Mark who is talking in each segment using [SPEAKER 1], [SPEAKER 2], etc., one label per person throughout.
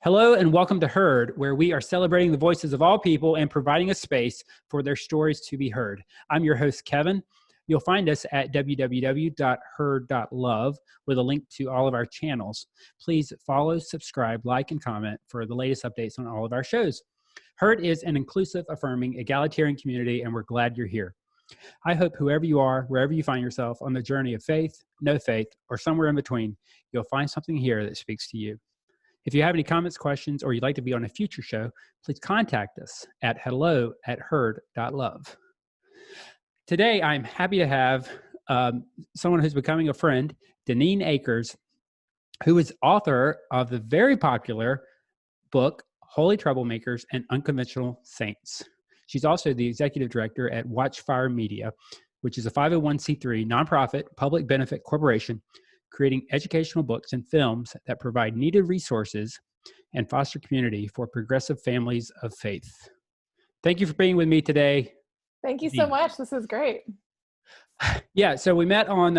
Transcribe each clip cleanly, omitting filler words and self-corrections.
[SPEAKER 1] Hello and welcome to Heard, where we are celebrating the voices of all people and providing a space for their stories to be heard. I'm your host, Kevin. You'll find us at www.heard.love with a link to all of our channels. Please follow, subscribe, like, and comment for the latest updates on all of our shows. Heard is an inclusive, affirming, egalitarian community, and we're glad you're here. I hope whoever you are, wherever you find yourself on the journey of faith, no faith, or somewhere in between, you'll find something here that speaks to you. If you have any comments, questions, or you'd like to be on a future show, please contact us at hello@heard.love. Today, I'm happy to have someone who's becoming a friend, Daneen Akers, who is author of the very popular book, Holy Troublemakers and Unconventional Saints. She's also the executive director at Watchfire Media, which is a 501c3 nonprofit public benefit corporation creating educational books and films that provide needed resources and foster community for progressive families of faith. Thank you for being with me today.
[SPEAKER 2] Thank you so much. This is great.
[SPEAKER 1] Yeah, so we met on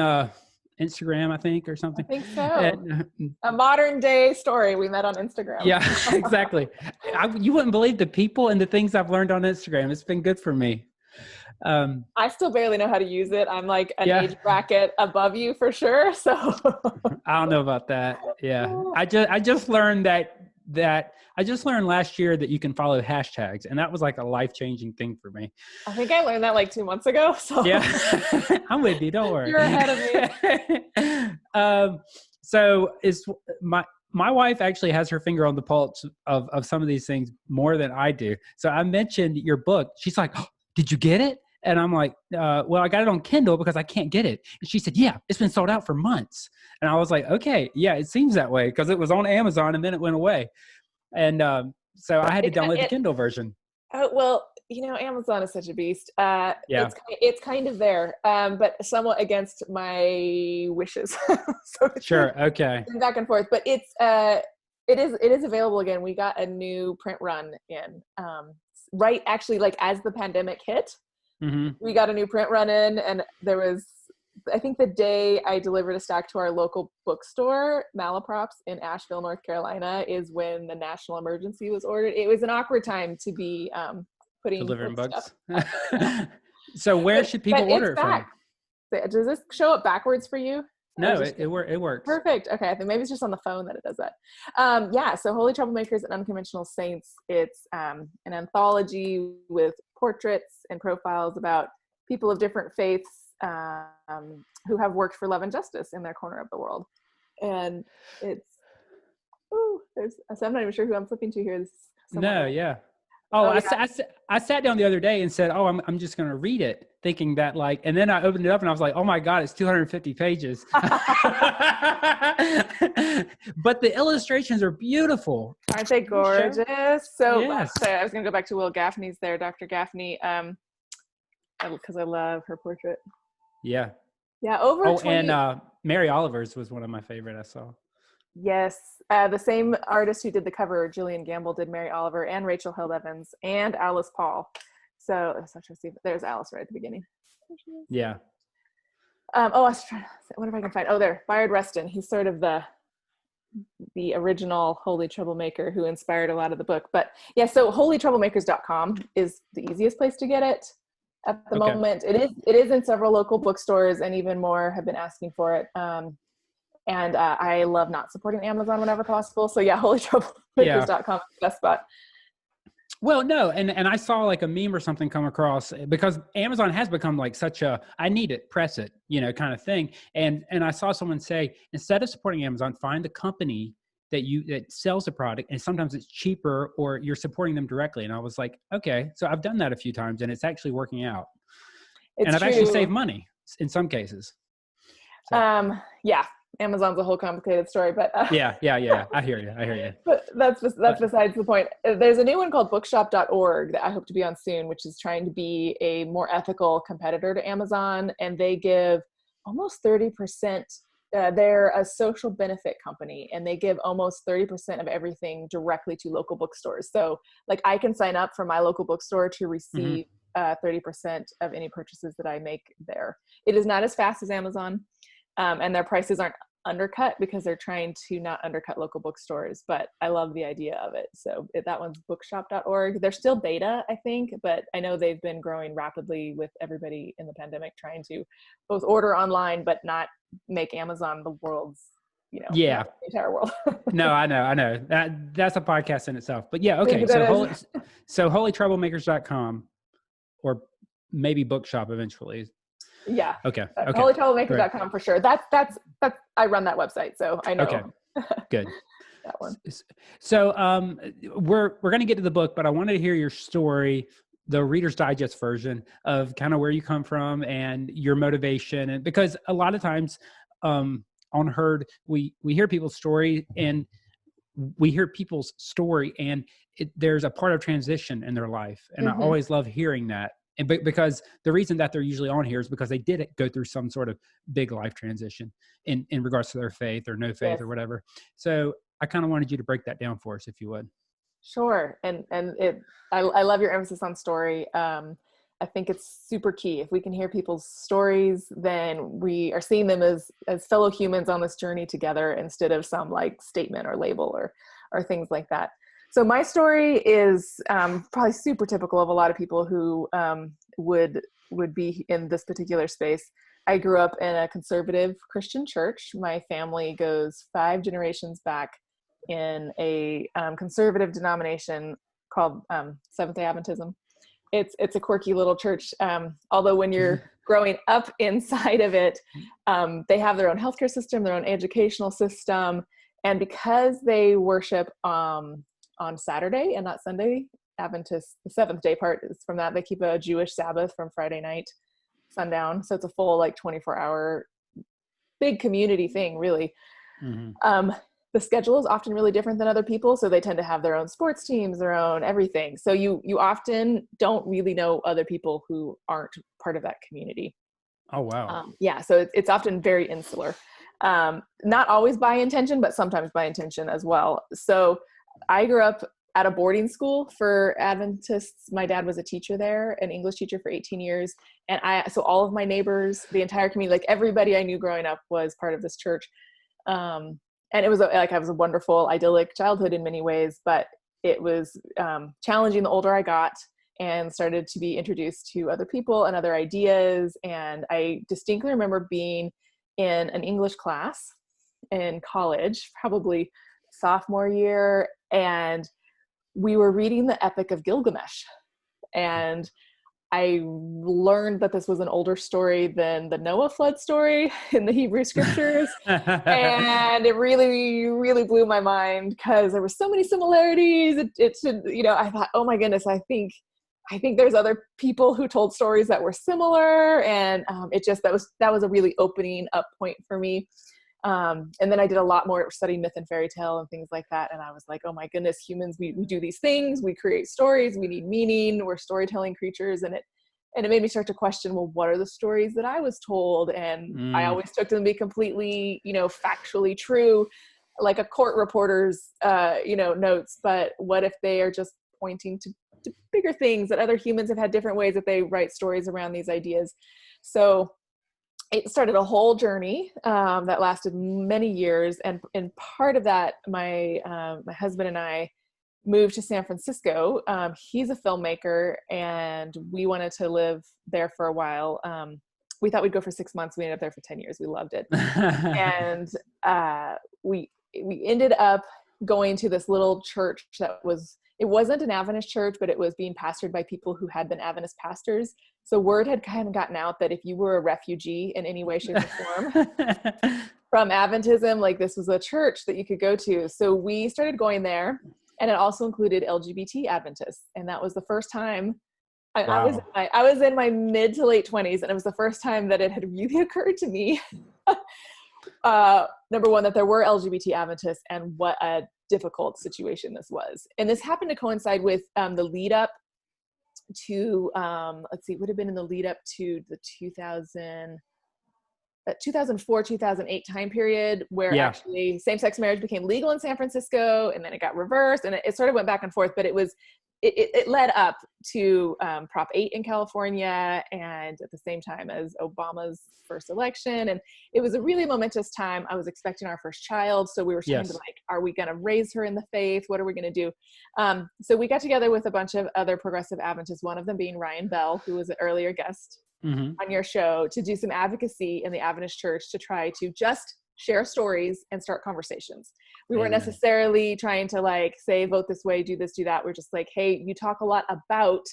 [SPEAKER 1] Instagram, I think, or something.
[SPEAKER 2] I think so. And, a modern day story. We met on Instagram.
[SPEAKER 1] Yeah, exactly. You wouldn't believe the people and the things I've learned on Instagram. It's been good for me.
[SPEAKER 2] I still barely know how to use it. I'm like an age bracket above you for sure. So
[SPEAKER 1] I don't know about that. Yeah. I just learned that I just learned last year that you can follow hashtags, and that was like a life-changing thing for me.
[SPEAKER 2] I think I learned that like 2 months ago. So
[SPEAKER 1] yeah, I'm with you. Don't worry.
[SPEAKER 2] You're ahead of
[SPEAKER 1] me. So is my wife actually has her finger on the pulse of some of these things more than I do. So I mentioned your book. She's like, oh, did you get it? And I'm like, well, I got it on Kindle because I can't get it. And she said, yeah, it's been sold out for months. And I was like, okay, yeah, it seems that way because it was on Amazon and then it went away. And so I had to download the Kindle version.
[SPEAKER 2] Well, Amazon is such a beast. It's kind of there, but somewhat against my wishes. So
[SPEAKER 1] sure. Okay.
[SPEAKER 2] Back and forth, but it is available again. We got a new print run in, right. Actually, like as the pandemic hit, we got a new print run in, and there was, I think the day I delivered a stack to our local bookstore, Malaprops in Asheville, North Carolina, is when the national emergency was ordered. It was an awkward time to be
[SPEAKER 1] delivering books. So where should people order it from?
[SPEAKER 2] Does this show up backwards for you?
[SPEAKER 1] No, it works.
[SPEAKER 2] Perfect. Okay, I think maybe it's just on the phone that it does that. So Holy Troublemakers and Unconventional Saints, it's an anthology with portraits and profiles about people of different faiths who have worked for love and justice in their corner of the world. And it's, I'm not even sure who I'm flipping to here.
[SPEAKER 1] I sat down the other day and said, I'm just going to read it, thinking that and then I opened it up and I was like, oh my God, it's 250 pages. But the illustrations are beautiful.
[SPEAKER 2] Aren't they gorgeous?
[SPEAKER 1] Sure.
[SPEAKER 2] So
[SPEAKER 1] yes.
[SPEAKER 2] I was going to go back to Will Gaffney's there, Dr. Gaffney, because I love her portrait.
[SPEAKER 1] Yeah.
[SPEAKER 2] Yeah.
[SPEAKER 1] And Mary Oliver's was one of my favorite I saw.
[SPEAKER 2] Yes. The same artist who did the cover, Jillian Gamble, did Mary Oliver and Rachel Held Evans and Alice Paul. So there's Alice right at the beginning.
[SPEAKER 1] Yeah.
[SPEAKER 2] I was trying to, what if I can find, there, Bayard Rustin. He's sort of the original Holy Troublemaker who inspired a lot of the book. But yeah, so holytroublemakers.com is the easiest place to get it at the moment. It is in several local bookstores, and even more have been asking for it. And I love not supporting Amazon whenever possible. So yeah, holytroublemakers.com is the best spot.
[SPEAKER 1] Well, no, and I saw like a meme or something come across because Amazon has become like such a, I need it, press it, kind of thing. And I saw someone say, instead of supporting Amazon, find the company that sells the product, and sometimes it's cheaper or you're supporting them directly. And I was like, okay, so I've done that a few times and it's actually working out. And I've actually saved money in some cases. So.
[SPEAKER 2] Yeah. Amazon's a whole complicated story, but
[SPEAKER 1] yeah. I hear you.
[SPEAKER 2] But that's besides the point. There's a new one called bookshop.org that I hope to be on soon, which is trying to be a more ethical competitor to Amazon, and they give almost 30%. They're a social benefit company, and they give almost 30% of everything directly to local bookstores. So like I can sign up for my local bookstore to receive 30% of any purchases that I make there. It is not as fast as Amazon. And their prices aren't undercut because they're trying to not undercut local bookstores, but I love the idea of it. So that one's bookshop.org. They're still beta, I think, but I know they've been growing rapidly with everybody in the pandemic trying to both order online, but not make Amazon the world's,
[SPEAKER 1] yeah,
[SPEAKER 2] the entire world.
[SPEAKER 1] No, I know that's a podcast in itself, but yeah. Okay. So holytroublemakers.com or maybe bookshop eventually.
[SPEAKER 2] Yeah.
[SPEAKER 1] Okay.
[SPEAKER 2] Holytroublemakers.com for sure. That's I run that website, so I know.
[SPEAKER 1] Okay. Good.
[SPEAKER 2] That one.
[SPEAKER 1] So we're going to get to the book, but I wanted to hear your story, the Reader's Digest version of kind of where you come from and your motivation. And because a lot of times on Herd, we hear people's story and there's a part of transition in their life. And I always love hearing that. And because the reason that they're usually on here is because they did go through some sort of big life transition in regards to their faith or no faith or whatever. So I kind of wanted you to break that down for us, if you would. Sure.
[SPEAKER 2] And I love your emphasis on story. I think it's super key. If we can hear people's stories, then we are seeing them as fellow humans on this journey together instead of some like statement or label or things like that. So my story is probably super typical of a lot of people who would be in this particular space. I grew up in a conservative Christian church. My family goes 5 generations back in a conservative denomination called Seventh-day Adventism. It's a quirky little church. Although when you're growing up inside of it, they have their own healthcare system, their own educational system. And because they worship on Saturday and not Sunday, Adventist, the seventh day part is from that. They keep a Jewish Sabbath from Friday night sundown. So it's a full 24-hour big community thing, really. The schedule is often really different than other people. So they tend to have their own sports teams, their own everything. So you often don't really know other people who aren't part of that community.
[SPEAKER 1] Oh, wow.
[SPEAKER 2] So it's often very insular. Not always by intention, but sometimes by intention as well. So I grew up at a boarding school for Adventists. My dad was a teacher there, an English teacher for 18 years. And so all of my neighbors, the entire community, everybody I knew growing up was part of this church. And it was I was a wonderful, idyllic childhood in many ways, but it was challenging the older I got and started to be introduced to other people and other ideas. And I distinctly remember being in an English class in college, probably sophomore year, and we were reading the Epic of Gilgamesh. And I learned that this was an older story than the Noah flood story in the Hebrew scriptures. And it really, really blew my mind because there were so many similarities. It should, I thought, oh my goodness, I think there's other people who told stories that were similar. And that was a really opening up point for me. And then I did a lot more studying myth and fairy tale and things like that. And I was like, oh my goodness, humans, we do these things, we create stories, we need meaning, we're storytelling creatures. And it made me start to question, well, what are the stories that I was told? And I always took them to be completely, factually true, like a court reporter's, notes. But what if they are just pointing to bigger things, that other humans have had different ways that they write stories around these ideas? So it started a whole journey that lasted many years. And part of that, my husband and I moved to San Francisco. He's a filmmaker and we wanted to live there for a while. We thought we'd go for 6 months. We ended up there for 10 years. We loved it. And we ended up going to this little church it wasn't an Adventist church, but it was being pastored by people who had been Adventist pastors. So word had kind of gotten out that if you were a refugee in any way, shape, or form from Adventism, this was a church that you could go to. So we started going there, and it also included LGBT Adventists. And that was the first time I was in my mid to late 20s, and it was the first time that it had really occurred to me, number one, that there were LGBT Adventists and what a difficult situation this was. And this happened to coincide with the lead up to, would have been in the lead up to the 2004, 2008 time period where actually same-sex marriage became legal in San Francisco, and then it got reversed, and it sort of went back and forth, but it was it led up to Prop 8 in California, and at the same time as Obama's first election. And it was a really momentous time. I was expecting our first child. So we were trying to like, are we going to raise her in the faith? What are we going to do? So we got together with a bunch of other progressive Adventists, one of them being Ryan Bell, who was an earlier guest on your show, to do some advocacy in the Adventist church to try to just share stories and start conversations. We weren't necessarily trying to like say, vote this way, do this, do that. We're just like, hey, you talk a lot about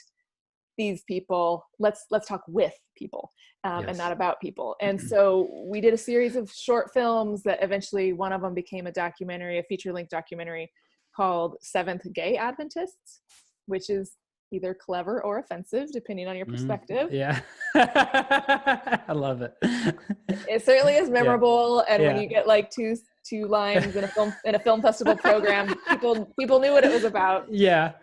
[SPEAKER 2] these people. Let's talk with people and not about people. And so we did a series of short films that eventually one of them became a documentary, a feature-length documentary called Seventh Gay Adventists, which is either clever or offensive, depending on your perspective.
[SPEAKER 1] Yeah. I love it.
[SPEAKER 2] It certainly is memorable. And when you get like two lines in a film festival program, people knew what it was about.
[SPEAKER 1] Yeah.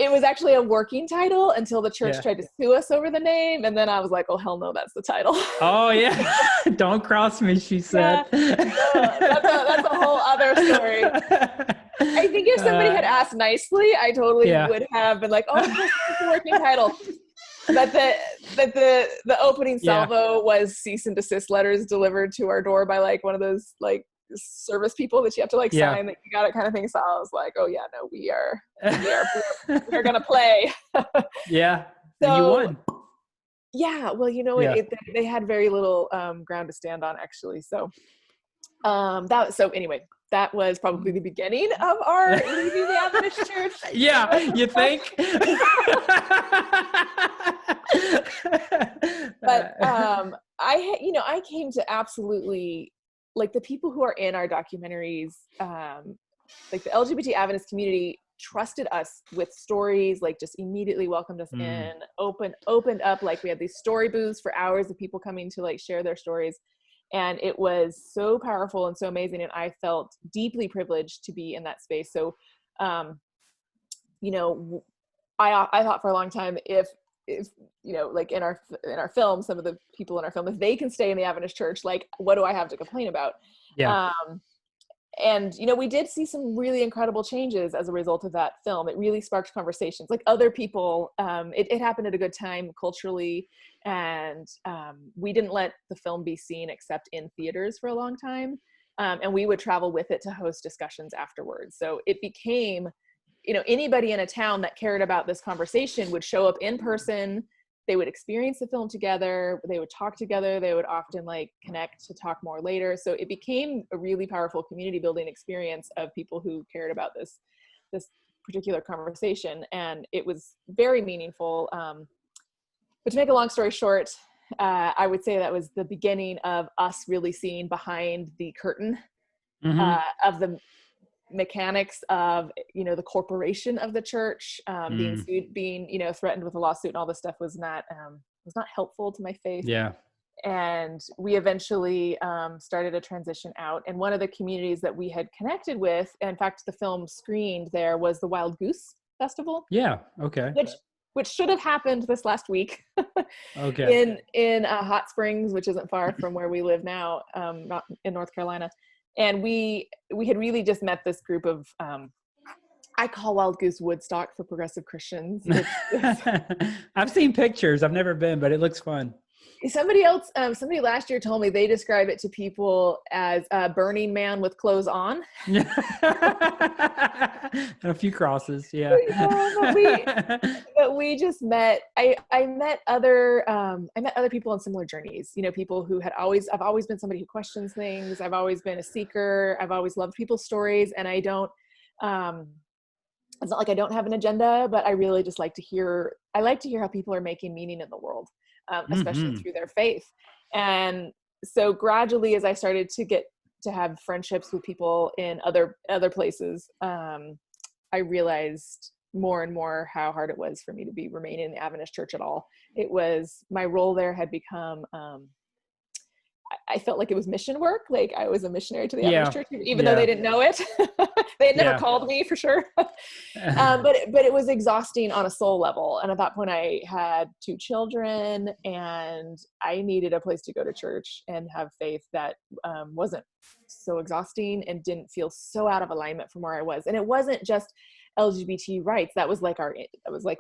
[SPEAKER 2] It was actually a working title until the church tried to sue us over the name. And then I was like, oh, hell no, that's the title.
[SPEAKER 1] Oh, yeah. Don't cross me, she said.
[SPEAKER 2] That's a whole other story. I think if somebody had asked nicely, I totally would have been like, oh, this is the working title. But the opening salvo was cease and desist letters delivered to our door by like one of those like service people that you have to like sign that you got it kind of thing. So I was like, oh yeah, no, we're gonna play.
[SPEAKER 1] Yeah.
[SPEAKER 2] So,
[SPEAKER 1] and you won.
[SPEAKER 2] Yeah. Well, you know, they had very little ground to stand on actually. So anyway, that was probably the beginning of our leaving the Adventist church.
[SPEAKER 1] Yeah, you think?
[SPEAKER 2] But I came to absolutely like the people who are in our documentaries, like the LGBT Adventist community trusted us with stories, like just immediately welcomed us in, opened up, like we had these story booths for hours of people coming to like share their stories. And it was so powerful and so amazing. And I felt deeply privileged to be in that space. So, I thought for a long time, if like in our film, some of the people in our film, if they can stay in the Adventist church, like, what do I have to complain about?
[SPEAKER 1] Yeah.
[SPEAKER 2] And, we did see some really incredible changes as a result of that film. It really sparked conversations. Like other people, it happened at a good time culturally. And we didn't let the film be seen except in theaters for a long time. And we would travel with it to host discussions afterwards. So it became, anybody in a town that cared about this conversation would show up in person. They would experience the film together. They would talk together. They would often like connect to talk more later. So it became a really powerful community building experience of people who cared about this particular conversation. And it was very meaningful. But to make a long story short, I would say that was the beginning of us really seeing behind the curtain of the mechanics of, the corporation of the church, being sued, being, threatened with a lawsuit and all this stuff was not helpful to my faith.
[SPEAKER 1] Yeah.
[SPEAKER 2] And we eventually started a transition out. And one of the communities that we had connected with, in fact, the film screened there, was the Wild Goose Festival.
[SPEAKER 1] Yeah. Okay.
[SPEAKER 2] Which should have happened this last week.
[SPEAKER 1] Okay.
[SPEAKER 2] in Hot Springs, which isn't far from where we live now, not in North Carolina. And we had really just met this group of, I call Wild Goose Woodstock for progressive Christians.
[SPEAKER 1] I've seen pictures. I've never been, but it looks fun.
[SPEAKER 2] Somebody last year told me they describe it to people as a Burning Man with clothes on.
[SPEAKER 1] And a few crosses. Yeah.
[SPEAKER 2] But we just met, I met other people on similar journeys, people who I've always been somebody who questions things. I've always been a seeker. I've always loved people's stories. And I don't, it's not like I don't have an agenda, but I really just like to hear how people are making meaning in the world. Especially through their faith. And so gradually, as I started to get to have friendships with people in other places, I realized more and more how hard it was for me to remain in the Adventist church at all. It was, my role there had become, I felt like it was mission work. Like I was a missionary to the
[SPEAKER 1] Yeah.
[SPEAKER 2] Adventist church, even though they didn't know it. They had never called me for sure. But it was exhausting on a soul level. And at that point I had 2 children and I needed a place to go to church and have faith that wasn't so exhausting and didn't feel so out of alignment from where I was. And it wasn't just LGBT rights. That was like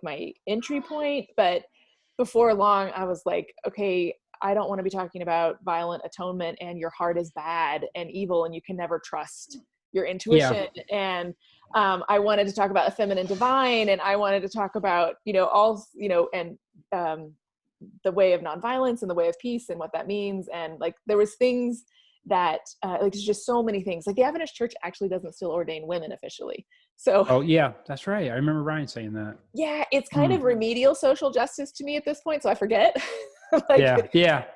[SPEAKER 2] my entry point. But before long I was like, okay, I don't want to be talking about violent atonement and your heart is bad and evil and you can never trust your intuition. Yeah. And I wanted to talk about the feminine divine, and I wanted to talk about, and the way of nonviolence and the way of peace and what that means. And like, there was things that there's just so many things. Like the Adventist church actually doesn't still ordain women officially. So,
[SPEAKER 1] oh yeah, that's right. I remember Ryan saying that.
[SPEAKER 2] Yeah. It's kind of remedial social justice to me at this point. So I forget.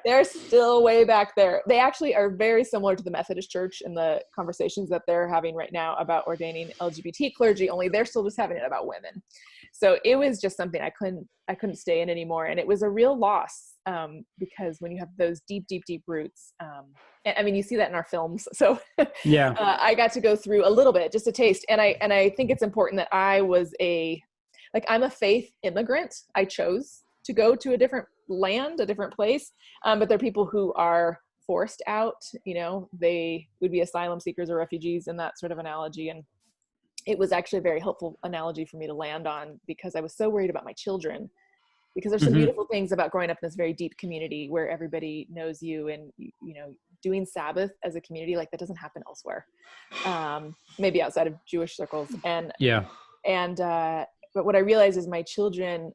[SPEAKER 2] They're still way back there. They actually are very similar to the Methodist Church in the conversations that they're having right now about ordaining LGBT clergy, only they're still just having it about women. So it was just something I couldn't stay in anymore. And it was a real loss because when you have those deep roots, and I mean, you see that in our films. So I got to go through a little bit, just a taste. And I think it's important that I'm a faith immigrant. I chose to go to a different land, a different place. But there are people who are forced out, they would be asylum seekers or refugees in that sort of analogy. And it was actually a very helpful analogy for me to land on because I was so worried about my children, because there's some beautiful things about growing up in this very deep community where everybody knows you and, doing Sabbath as a community, like that doesn't happen elsewhere. Maybe outside of Jewish circles. But what I realized is my children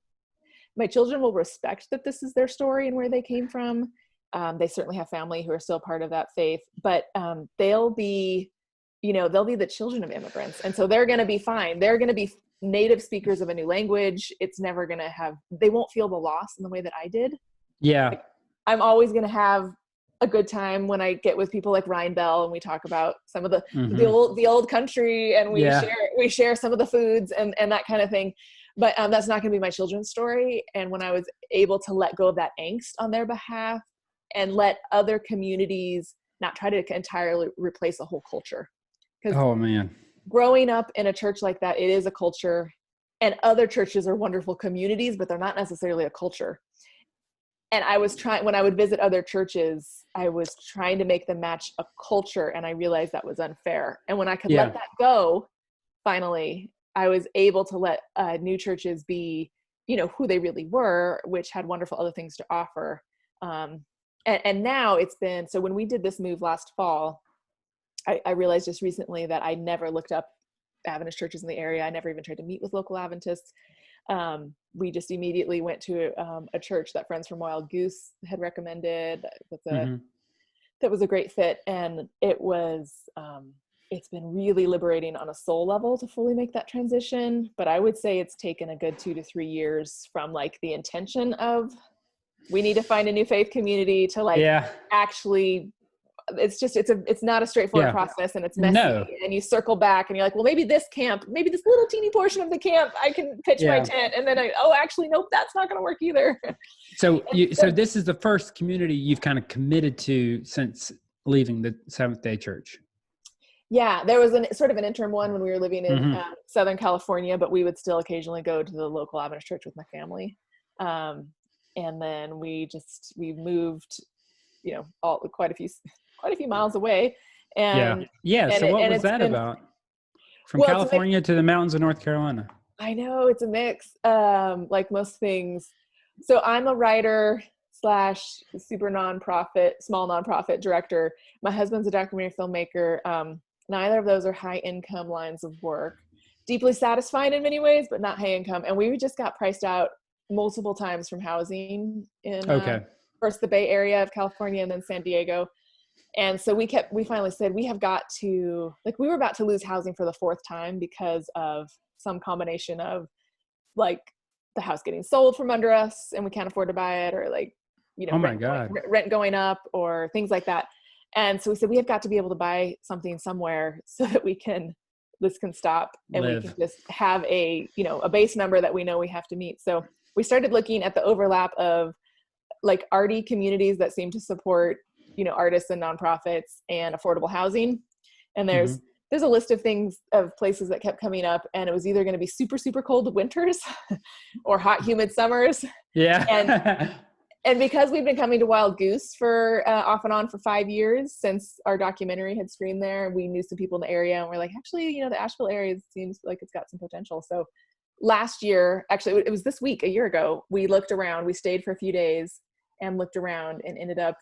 [SPEAKER 2] will respect that this is their story and where they came from. They certainly have family who are still part of that faith, but they'll be the children of immigrants. And so they're going to be fine. They're going to be native speakers of a new language. It's never going to they won't feel the loss in the way that I did.
[SPEAKER 1] Yeah.
[SPEAKER 2] Like, I'm always going to have a good time when I get with people like Ryan Bell and we talk about some of the old country, and we share some of the foods and that kind of thing. But that's not going to be my children's story. And when I was able to let go of that angst on their behalf and let other communities not try to entirely replace a whole culture.
[SPEAKER 1] Oh man.
[SPEAKER 2] Growing up in a church like that, it is a culture, and other churches are wonderful communities, but they're not necessarily a culture. And when I would visit other churches, I was trying to make them match a culture, and I realized that was unfair. And when I could let that go, finally, I was able to let new churches be, who they really were, which had wonderful other things to offer. And now it's been, so when we did this move last fall, I realized just recently that I never looked up Adventist churches in the area. I never even tried to meet with local Adventists. We just immediately went to a church that friends from Wild Goose had recommended. That was a great fit. And it was, it's been really liberating on a soul level to fully make that transition. But I would say it's taken a good 2 to 3 years from like the intention of, we need to find a new faith community to actually, it's not a straightforward process, and it's messy, and you circle back and you're like, well, maybe this little teeny portion of the camp, I can pitch my tent. And then actually, nope, that's not going to work either.
[SPEAKER 1] So this is the first community you've kind of committed to since leaving the Seventh-day Church. Yeah,
[SPEAKER 2] there was an interim one when we were living in Southern California, but we would still occasionally go to the local Adventist church with my family. And then we moved, quite a few miles away. And
[SPEAKER 1] so what was that about? From California to the mountains of North Carolina?
[SPEAKER 2] I know, it's a mix, like most things. So I'm a writer / small nonprofit director. My husband's a documentary filmmaker. Neither of those are high income lines of work. Deeply satisfied in many ways, but not high income. And we just got priced out multiple times from housing in first the Bay Area of California and then San Diego. And so we finally said, we have got to, we were about to lose housing for the 4th time because of some combination of the house getting sold from under us and we can't afford to buy it, or rent going up or things like that. And so we said, we have got to be able to buy something somewhere so that this can stop and we can just have a base number that we know we have to meet. So we started looking at the overlap of arty communities that seem to support artists and nonprofits and affordable housing. And
[SPEAKER 1] Mhm.
[SPEAKER 2] there's a list of places that kept coming up, and it was either going to be super, super cold winters or hot, humid summers.
[SPEAKER 1] Yeah.
[SPEAKER 2] And because we've been coming to Wild Goose for off and on for 5 years since our documentary had screened there, we knew some people in the area, and we're like, actually, the Asheville area seems like it's got some potential. So last year, actually, it was this week, a year ago, we looked around. We stayed for a few days and looked around, and ended up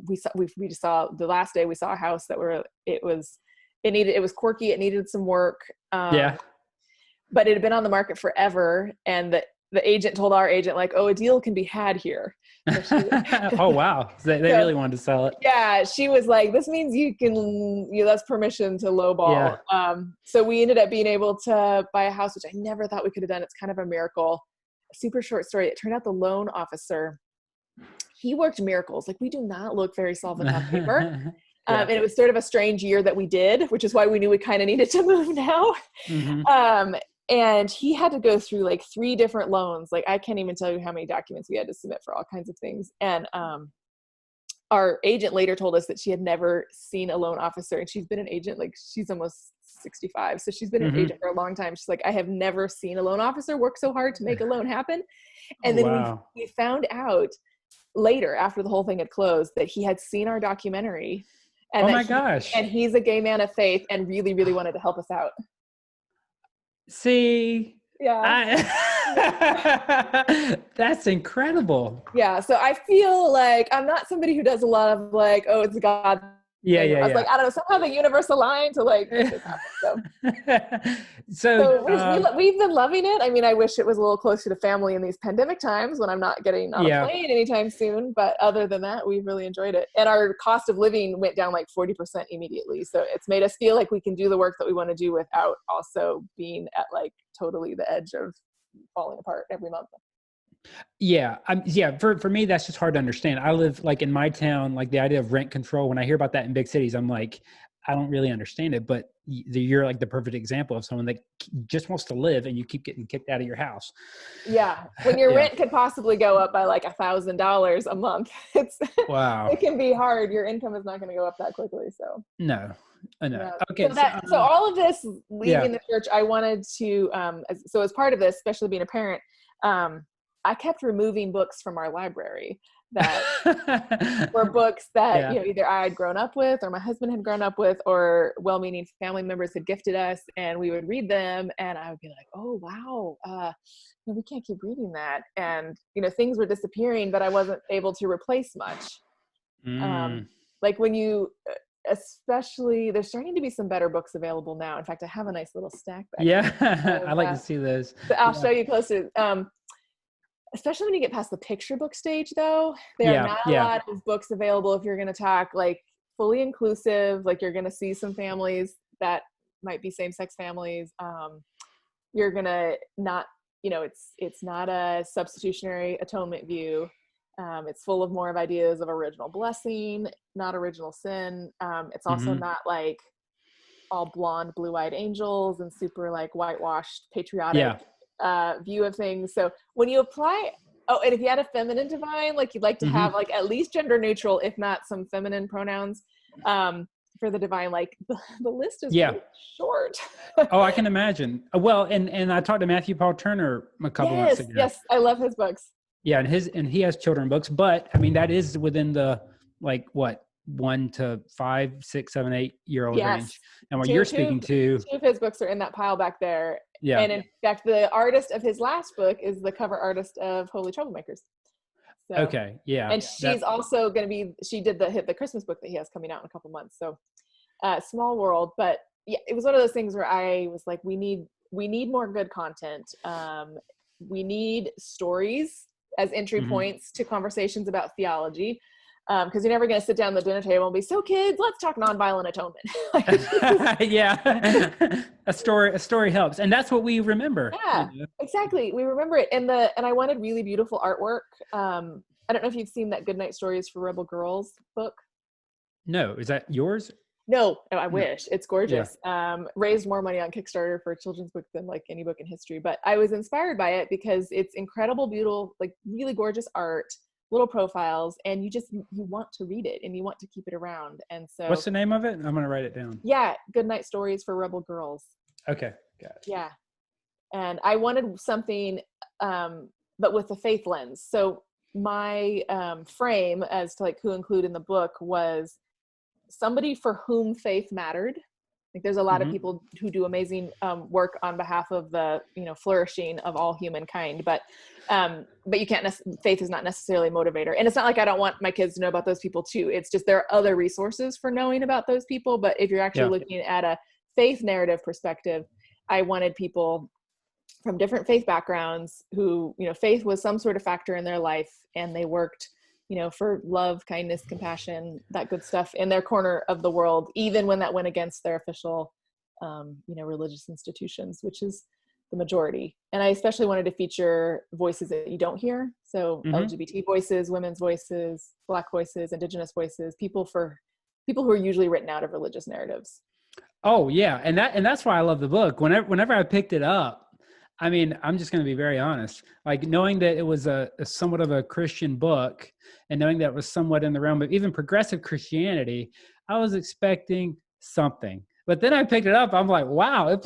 [SPEAKER 2] we just saw the last day we saw a house that it was quirky. It needed some work.
[SPEAKER 1] Yeah.
[SPEAKER 2] But it had been on the market forever, and the agent told our agent, like, oh, a deal can be had here. So
[SPEAKER 1] Oh, wow. So they really wanted to sell it.
[SPEAKER 2] Yeah. She was like, this means that's permission to lowball.
[SPEAKER 1] Yeah.
[SPEAKER 2] So we ended up being able to buy a house, which I never thought we could have done. It's kind of a miracle. A super short story. It turned out the loan officer, he worked miracles. Like, we do not look very solvent on paper.
[SPEAKER 1] Yeah.
[SPEAKER 2] And it was sort of a strange year that we did, which is why we knew we kind of needed to move now.
[SPEAKER 1] Mm-hmm.
[SPEAKER 2] And he had to go through like 3 different loans. Like, I can't even tell you how many documents we had to submit for all kinds of things. And our agent later told us that she had never seen a loan officer, and she's been an agent, like, she's almost 65. So she's been an agent for a long time. She's like, I have never seen a loan officer work so hard to make a loan happen. And then we found out later, after the whole thing had closed, that he had seen our documentary. And
[SPEAKER 1] gosh.
[SPEAKER 2] And he's a gay man of faith and really, really wanted to help us out.
[SPEAKER 1] See,
[SPEAKER 2] yeah,
[SPEAKER 1] that's incredible.
[SPEAKER 2] Yeah. So I feel like I'm not somebody who does a lot of like, oh, it's God.
[SPEAKER 1] Yeah.
[SPEAKER 2] I was like, I don't know, somehow the universe aligned to like make this happen. So we've been loving it. I mean, I wish it was a little closer to family in these pandemic times when I'm not getting on a plane anytime soon. But other than that, we've really enjoyed it. And our cost of living went down like 40% immediately. So it's made us feel like we can do the work that we want to do without also being at like totally the edge of falling apart every month.
[SPEAKER 1] Yeah. For me, that's just hard to understand. I live like in my town, like the idea of rent control. When I hear about that in big cities, I'm like, I don't really understand it, but you're like the perfect example of someone that just wants to live and you keep getting kicked out of your house.
[SPEAKER 2] Yeah. When your rent could possibly go up by like $1,000 a month,
[SPEAKER 1] wow.
[SPEAKER 2] It can be hard. Your income is not going to go up that quickly. So
[SPEAKER 1] no.
[SPEAKER 2] Yeah.
[SPEAKER 1] Okay.
[SPEAKER 2] So all of this leaving the church, I wanted to, as part of this, especially being a parent, I kept removing books from our library that were books that either I had grown up with or my husband had grown up with or well-meaning family members had gifted us, and we would read them and I would be like, oh wow, we can't keep reading that. And things were disappearing, but I wasn't able to replace much. Like when you especially, there's starting to be some better books available now. In fact, I have a nice little stack back
[SPEAKER 1] here. I like to see those.
[SPEAKER 2] So I'll show you closer. Especially when you get past the picture book stage, though, there are not a lot of books available if you're going to talk like fully inclusive, like you're going to see some families that might be same-sex families. You're going to not, it's not a substitutionary atonement view. It's full of more of ideas of original blessing, not original sin. It's also not like all blonde, blue-eyed angels and super like whitewashed patriotic view of things. So when you apply, and if you had a feminine divine, like you'd like to have like at least gender neutral, if not some feminine pronouns for the divine, like the list is really short.
[SPEAKER 1] Oh, I can imagine. Well, and I talked to Matthew Paul Turner a couple months ago.
[SPEAKER 2] Yes, I love his books.
[SPEAKER 1] Yeah, and he has children books, but I mean that is within the like what 1 to 5, 6, 7, 8-year-old range. And what you're speaking to,
[SPEAKER 2] 2 of his books are in that pile back there.
[SPEAKER 1] Yeah.
[SPEAKER 2] And in fact, the artist of his last book is the cover artist of Holy Troublemakers. So,
[SPEAKER 1] okay. Yeah.
[SPEAKER 2] And she's also going to be, she did the Christmas book that he has coming out in a couple months. So small world, but yeah, it was one of those things where I was like, we need more good content. We need stories as entry points to conversations about theology. Because you're never going to sit down at the dinner table and be, so kids, let's talk nonviolent atonement.
[SPEAKER 1] Yeah. A story helps. And that's what we remember.
[SPEAKER 2] Yeah, exactly. We remember it. And I wanted really beautiful artwork. I don't know if you've seen that Goodnight Stories for Rebel Girls book.
[SPEAKER 1] No. Is that yours?
[SPEAKER 2] No, I wish. It's gorgeous. Yeah. Raised more money on Kickstarter for a children's book than like any book in history. But I was inspired by it because it's incredible, beautiful, like really gorgeous art little profiles, and you want to read it and you want to keep it around. And so,
[SPEAKER 1] what's the name of it? I'm going to write it down.
[SPEAKER 2] Yeah, Goodnight Stories for Rebel Girls.
[SPEAKER 1] Okay, got it.
[SPEAKER 2] Yeah. And I wanted something, but with a faith lens. So my frame as to like who include in the book was somebody for whom faith mattered. Like there's a lot of people who do amazing work on behalf of the, flourishing of all humankind, but you can't, faith is not necessarily a motivator. And it's not like I don't want my kids to know about those people too. It's just there are other resources for knowing about those people. But if you're actually looking at a faith narrative perspective, I wanted people from different faith backgrounds who, faith was some sort of factor in their life, and they worked, for love, kindness, compassion, that good stuff in their corner of the world, even when that went against their official, religious institutions, which is the majority. And I especially wanted to feature voices that you don't hear. So LGBT voices, women's voices, Black voices, Indigenous voices, people who are usually written out of religious narratives.
[SPEAKER 1] Oh yeah. And that's why I love the book. Whenever I picked it up, I mean, I'm just going to be very honest, like knowing that it was a somewhat of a Christian book, and knowing that it was somewhat in the realm of even progressive Christianity, I was expecting something. But then I picked it up. I'm like, wow,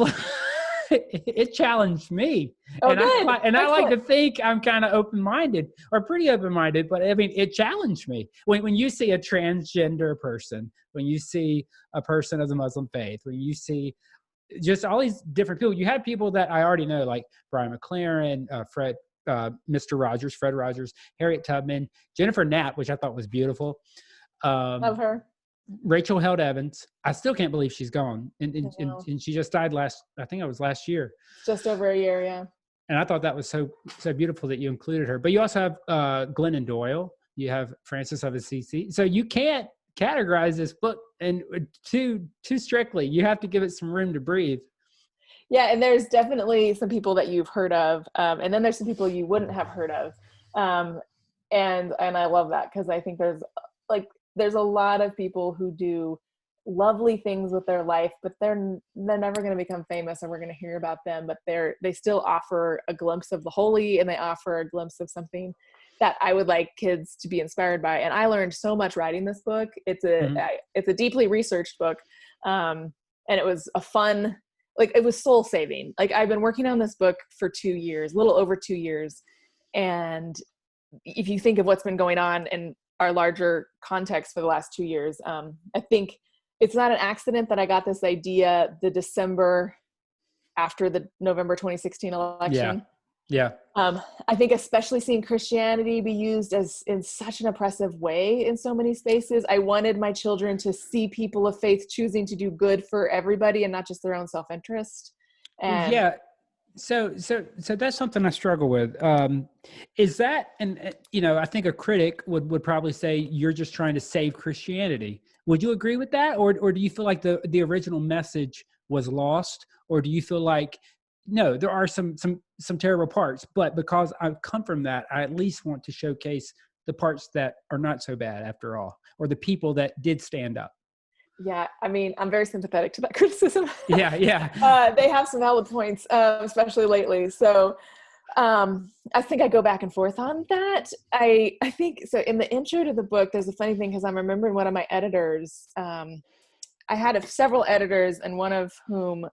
[SPEAKER 1] it challenged me.
[SPEAKER 2] Oh,
[SPEAKER 1] and
[SPEAKER 2] good.
[SPEAKER 1] I like to think I'm kind of open-minded, or pretty open-minded, but I mean, it challenged me. When you see a transgender person, when you see a person of the Muslim faith, when you see just all these different people, you have people that I already know, like Brian McLaren, Fred Rogers, Harriet Tubman, Jennifer Knapp, which I thought was beautiful.
[SPEAKER 2] Love her.
[SPEAKER 1] Rachel Held Evans. I still can't believe she's gone. And she just died last year.
[SPEAKER 2] Just over a year, yeah.
[SPEAKER 1] And I thought that was so beautiful that you included her. But you also have Glennon Doyle. You have Francis of Assisi. So you can't categorize this book and too strictly. You have to give it some room to breathe.
[SPEAKER 2] Yeah, and there's definitely some people that you've heard of, and then there's some people you wouldn't have heard of, and I love that, because I think there's a lot of people who do lovely things with their life, but they're never going to become famous, and we're going to hear about them, but they still offer a glimpse of the holy, and they offer a glimpse of something that I would like kids to be inspired by. And I learned so much writing this book. It's a deeply researched book, and it was a fun. Like, it was soul saving. Like, I've been working on this book for 2 years, a little over 2 years. And if you think of what's been going on in our larger context for the last 2 years, I think it's not an accident that I got this idea the December after the November 2016 election.
[SPEAKER 1] Yeah.
[SPEAKER 2] I think especially seeing Christianity be used as in such an oppressive way in so many spaces, I wanted my children to see people of faith choosing to do good for everybody and not just their own self-interest. And
[SPEAKER 1] yeah. So that's something I struggle with. Is that, and I think a critic would probably say you're just trying to save Christianity. Would you agree with that? Or do you feel like the original message was lost? Or do you feel like, no, there are some terrible parts, but because I've come from that, I at least want to showcase the parts that are not so bad after all, or the people that did stand up?
[SPEAKER 2] Yeah, I mean, I'm very sympathetic to that criticism.
[SPEAKER 1] Yeah.
[SPEAKER 2] They have some valid points, especially lately. So I think I go back and forth on that. I think, so in the intro to the book, there's a funny thing, because I'm remembering one of my editors. I had several editors, and one of whom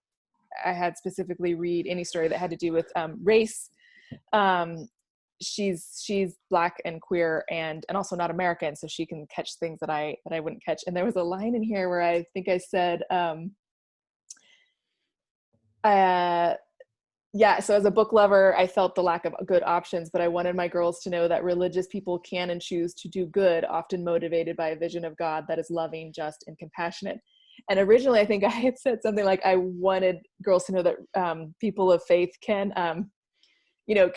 [SPEAKER 2] I had specifically read any story that had to do with race. She's Black and queer and also not American, so she can catch things that I wouldn't catch. And there was a line in here where I think I said, so as a book lover, I felt the lack of good options, but I wanted my girls to know that religious people can and choose to do good, often motivated by a vision of God that is loving, just, and compassionate. And originally, I think I had said something like, I wanted girls to know that people of faith can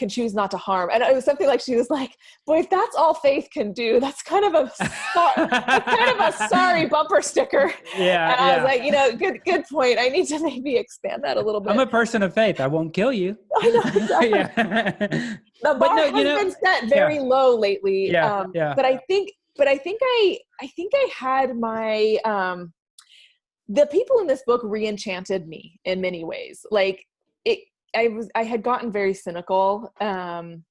[SPEAKER 2] choose not to harm. And it was something like, she was like, boy, if that's all faith can do, that's kind of a sorry bumper sticker.
[SPEAKER 1] Yeah.
[SPEAKER 2] And I was like, good point. I need to maybe expand that a little bit.
[SPEAKER 1] I'm a person of faith. I won't kill you.
[SPEAKER 2] I know, exactly.
[SPEAKER 1] Yeah.
[SPEAKER 2] The bar has been set very low lately. But I think I had my, the people in this book re-enchanted me in many ways. Like I had gotten very cynical. And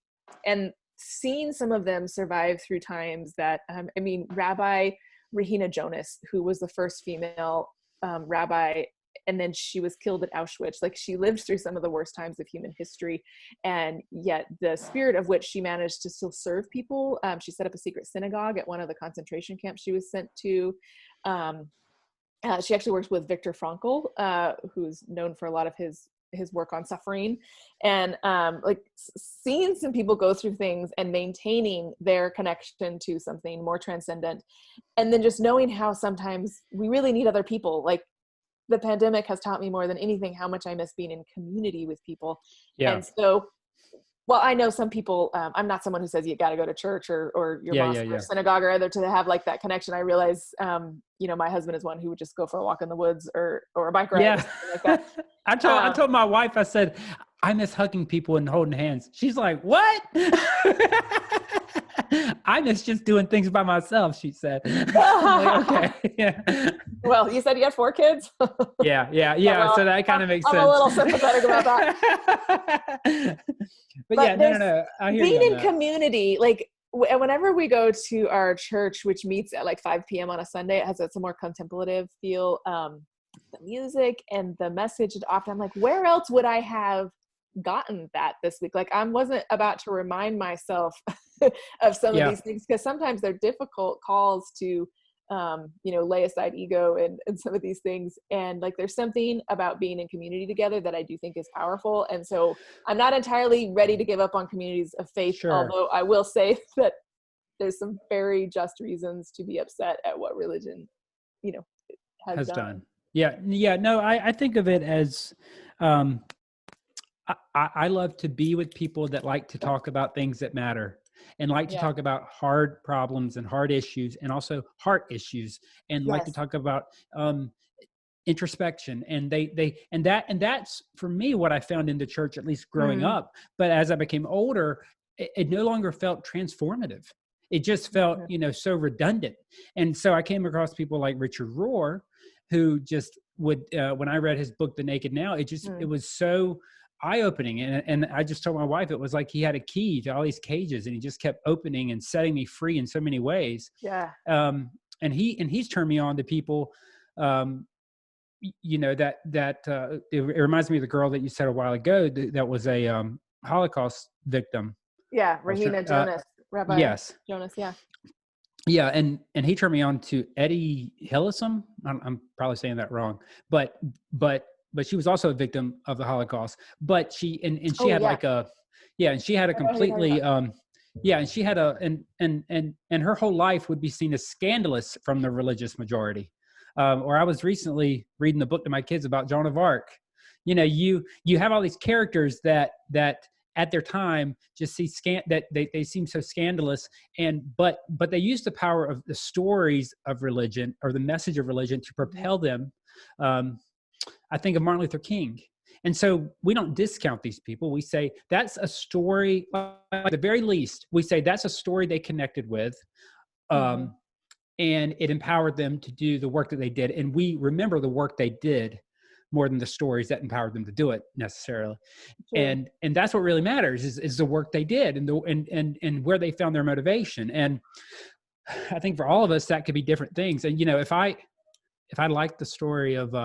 [SPEAKER 2] seen some of them survive through times that, I mean, Rabbi Rahina Jonas, who was the first female rabbi, and then she was killed at Auschwitz. Like, she lived through some of the worst times of human history, and yet the spirit of which she managed to still serve people. She set up a secret synagogue at one of the concentration camps she was sent to. She actually works with Viktor Frankl, who's known for a lot of his work on suffering, and like seeing some people go through things and maintaining their connection to something more transcendent, and then just knowing how sometimes we really need other people. Like, the pandemic has taught me more than anything how much I miss being in community with people.
[SPEAKER 1] Yeah.
[SPEAKER 2] And so, well, I know some people, I'm not someone who says you got to go to church or your mosque or synagogue or other to have like that connection. I realize, you know, my husband is one who would just go for a walk in the woods or a bike ride or something like that.
[SPEAKER 1] I told my wife, I said, I miss hugging people and holding hands. She's like, what? I miss just doing things by myself, she said. Like, okay. Yeah.
[SPEAKER 2] Well, you said you had 4 kids?
[SPEAKER 1] Yeah.
[SPEAKER 2] Well,
[SPEAKER 1] so that kind of makes sense.
[SPEAKER 2] I'm a little sympathetic about that.
[SPEAKER 1] But yeah, no. I hear
[SPEAKER 2] being
[SPEAKER 1] you
[SPEAKER 2] in
[SPEAKER 1] that.
[SPEAKER 2] community, like whenever we go to our church, which meets at like 5 p.m. on a Sunday, it has a more contemplative feel. The music and the message, and often I'm like, where else would I have gotten that this week? Like, I wasn't about to remind myself of some of these things, because sometimes they're difficult calls to you know, lay aside ego and some of these things, and like there's something about being in community together that I do think is powerful. And so I'm not entirely ready to give up on communities of faith, although I will say that there's some very just reasons to be upset at what religion, you know, has done.
[SPEAKER 1] Yeah. No, I think of it as I love to be with people that like to talk about things that matter, and like to talk about hard problems and hard issues, and also heart issues, and like to talk about introspection. And that's for me what I found in the church, at least growing up. But as I became older, it no longer felt transformative. It just felt, you know, so redundant. And so I came across people like Richard Rohr, who just would, when I read his book, The Naked Now, it was so eye-opening. And I just told my wife, it was like he had a key to all these cages, and he just kept opening and setting me free in so many ways.
[SPEAKER 2] Yeah.
[SPEAKER 1] And he's turned me on to people, you know, that it reminds me of the girl that you said a while ago that was a Holocaust victim.
[SPEAKER 2] Yeah. Rahina Jonas. Rabbi Jonas. Yeah.
[SPEAKER 1] Yeah. And he turned me on to Eddie Hillesum. I'm probably saying that wrong, but she was also a victim of the Holocaust, but she had like a, and she had a completely, and she had and her whole life would be seen as scandalous from the religious majority. Or I was recently reading the book to my kids about Joan of Arc. You know, you have all these characters that at their time just that they seem so scandalous, but they use the power of the stories of religion or the message of religion to propel them. I think of Martin Luther King. And so we don't discount these people. We say that's a story, at the very least, we say that's a story they connected with. And it empowered them to do the work that they did. And we remember the work they did more than the stories that empowered them to do it necessarily. Sure. And that's what really matters is the work they did and where they found their motivation. And I think for all of us, that could be different things. And, you know, if I liked the story of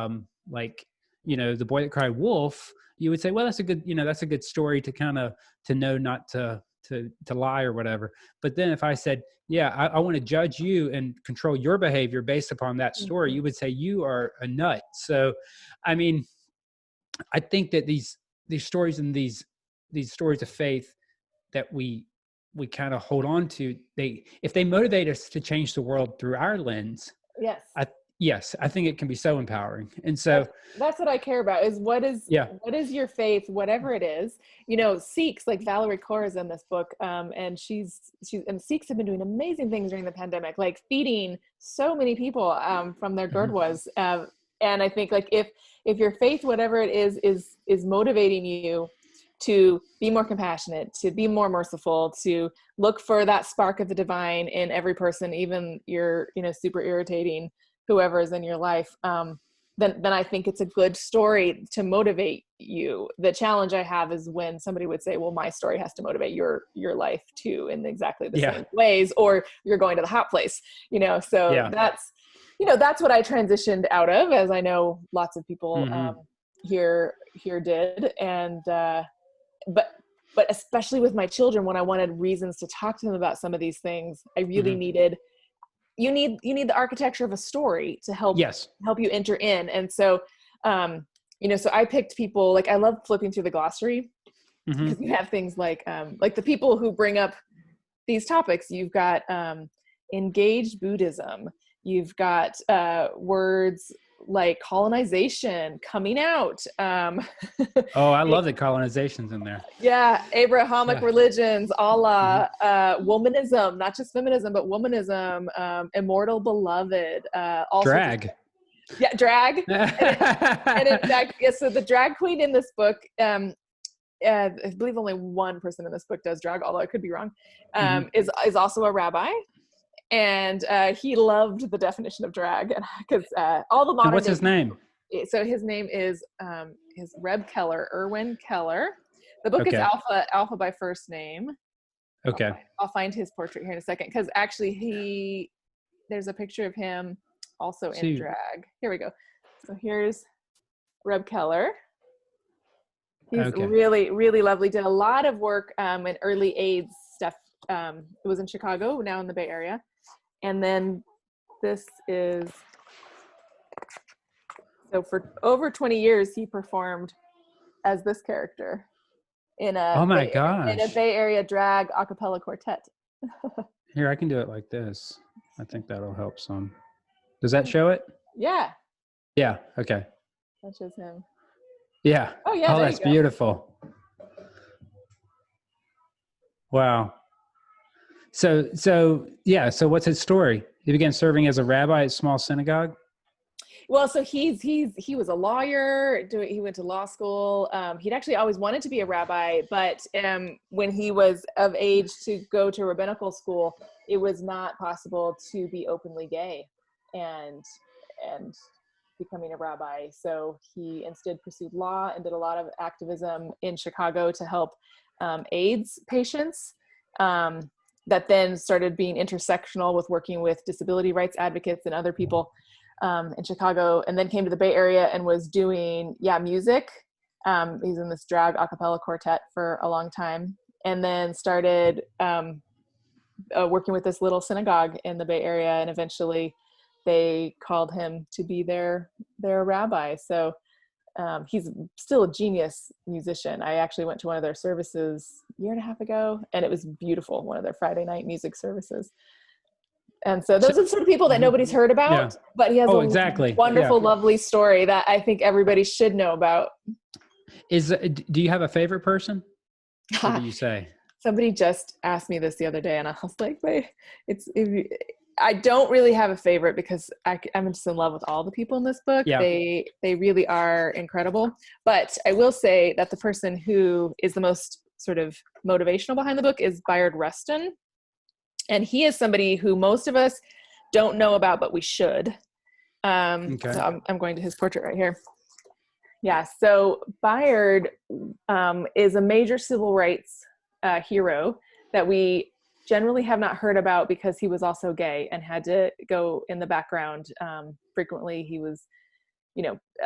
[SPEAKER 1] like, you know, The Boy That Cried Wolf, you would say, well, that's a good story to kind of, to know not to lie or whatever. But then if I said, I want to judge you and control your behavior based upon that story, you would say you are a nut. So, I mean, I think that these stories and these stories of faith that we kind of hold on to, if they motivate us to change the world through our lens, I think it can be so empowering. And so
[SPEAKER 2] that's what I care about is what is your faith, whatever it is. You know, Sikhs, like Valerie Kaur is in this book, and she's and Sikhs have been doing amazing things during the pandemic, like feeding so many people from their gurdwas. And I think like if your faith, whatever it is motivating you to be more compassionate, to be more merciful, to look for that spark of the divine in every person, even your, you know, super irritating whoever is in your life, then I think it's a good story to motivate you. The challenge I have is when somebody would say, well, my story has to motivate your life too in exactly the same ways, or you're going to the hot place, so that's what I transitioned out of, as I know lots of people here did. And but especially with my children, when I wanted reasons to talk to them about some of these things, I really needed, you need the architecture of a story to help you enter in. And so, so I picked people, like, I love flipping through the glossary, because you have things like the people who bring up these topics. You've got engaged Buddhism. You've got words like colonization, coming out.
[SPEAKER 1] Oh, I love the colonization's in there.
[SPEAKER 2] Yeah, Abrahamic religions, Allah, womanism, not just feminism, but womanism, immortal beloved,
[SPEAKER 1] drag.
[SPEAKER 2] Drag. and in fact, so the drag queen in this book, I believe only one person in this book does drag, although I could be wrong, is also a rabbi. And he loved the definition of drag, because all the modern.
[SPEAKER 1] And what's his name?
[SPEAKER 2] So his name is Reb Keller, Erwin Keller. The book is Alpha by first name.
[SPEAKER 1] Okay.
[SPEAKER 2] I'll find his portrait here in a second, because actually there's a picture of him also in drag. Here we go. So here's Reb Keller. He's really, really lovely. Did a lot of work in early AIDS stuff. It was in Chicago, now in the Bay Area. And then this is, so for over 20 years, he performed as this character in a Bay Area drag a cappella quartet.
[SPEAKER 1] Here, I can do it like this. I think that'll help some. Does that show it?
[SPEAKER 2] Yeah.
[SPEAKER 1] Yeah. Okay.
[SPEAKER 2] That shows him.
[SPEAKER 1] Yeah.
[SPEAKER 2] Oh, yeah.
[SPEAKER 1] Oh, that's beautiful. Wow. So what's his story? He began serving as a rabbi at a small synagogue.
[SPEAKER 2] Well, so he was a lawyer. He went to law school. He'd actually always wanted to be a rabbi, but when he was of age to go to rabbinical school, it was not possible to be openly gay and becoming a rabbi. So he instead pursued law and did a lot of activism in Chicago to help AIDS patients. That then started being intersectional with working with disability rights advocates and other people in Chicago, and then came to the Bay Area and was doing music. He's in this drag a cappella quartet for a long time, and then started working with this little synagogue in the Bay Area, and eventually they called him to be their rabbi. So he's still a genius musician. I actually went to one of their services a year and a half ago, and it was beautiful, one of their Friday night music services. And so those are the sort of people that nobody's heard about, but he has a wonderful, lovely story that I think everybody should know about.
[SPEAKER 1] Do you have a favorite person? What do you say?
[SPEAKER 2] Somebody just asked me this the other day, and I was like, I don't really have a favorite, because I'm just in love with all the people in this book. Yeah. They really are incredible. But I will say that the person who is the most sort of motivational behind the book is Bayard Rustin. And he is somebody who most of us don't know about, but we should. So I'm going to his portrait right here. Yeah. So Bayard is a major civil rights hero that we generally have not heard about, because he was also gay and had to go in the background. Frequently he was,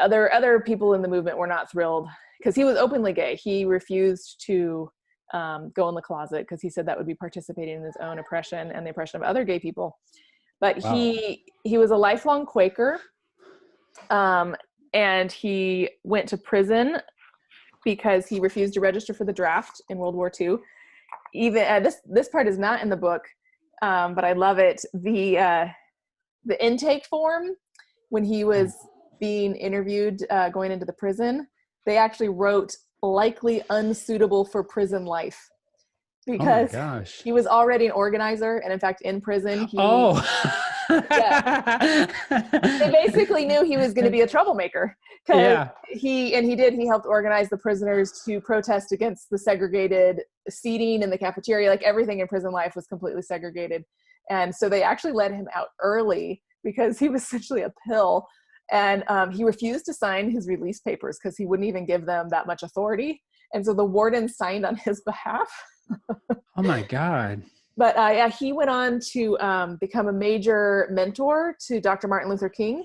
[SPEAKER 2] other people in the movement were not thrilled because he was openly gay. He refused to go in the closet because he said that would be participating in his own oppression and the oppression of other gay people. But he was a lifelong Quaker, and he went to prison because he refused to register for the draft in World War II. Even this part is not in the book, but I love it. The intake form, when he was being interviewed going into the prison, they actually wrote likely unsuitable for prison life, because he was already an organizer, and in fact in prison they basically knew he was going to be a troublemaker, because he helped organize the prisoners to protest against the segregated seating in the cafeteria. Like, everything in prison life was completely segregated, and so they actually let him out early because he was essentially a pill. And he refused to sign his release papers because he wouldn't even give them that much authority. And so the warden signed on his behalf.
[SPEAKER 1] Oh my God.
[SPEAKER 2] But yeah, he went on to become a major mentor to Dr. Martin Luther King.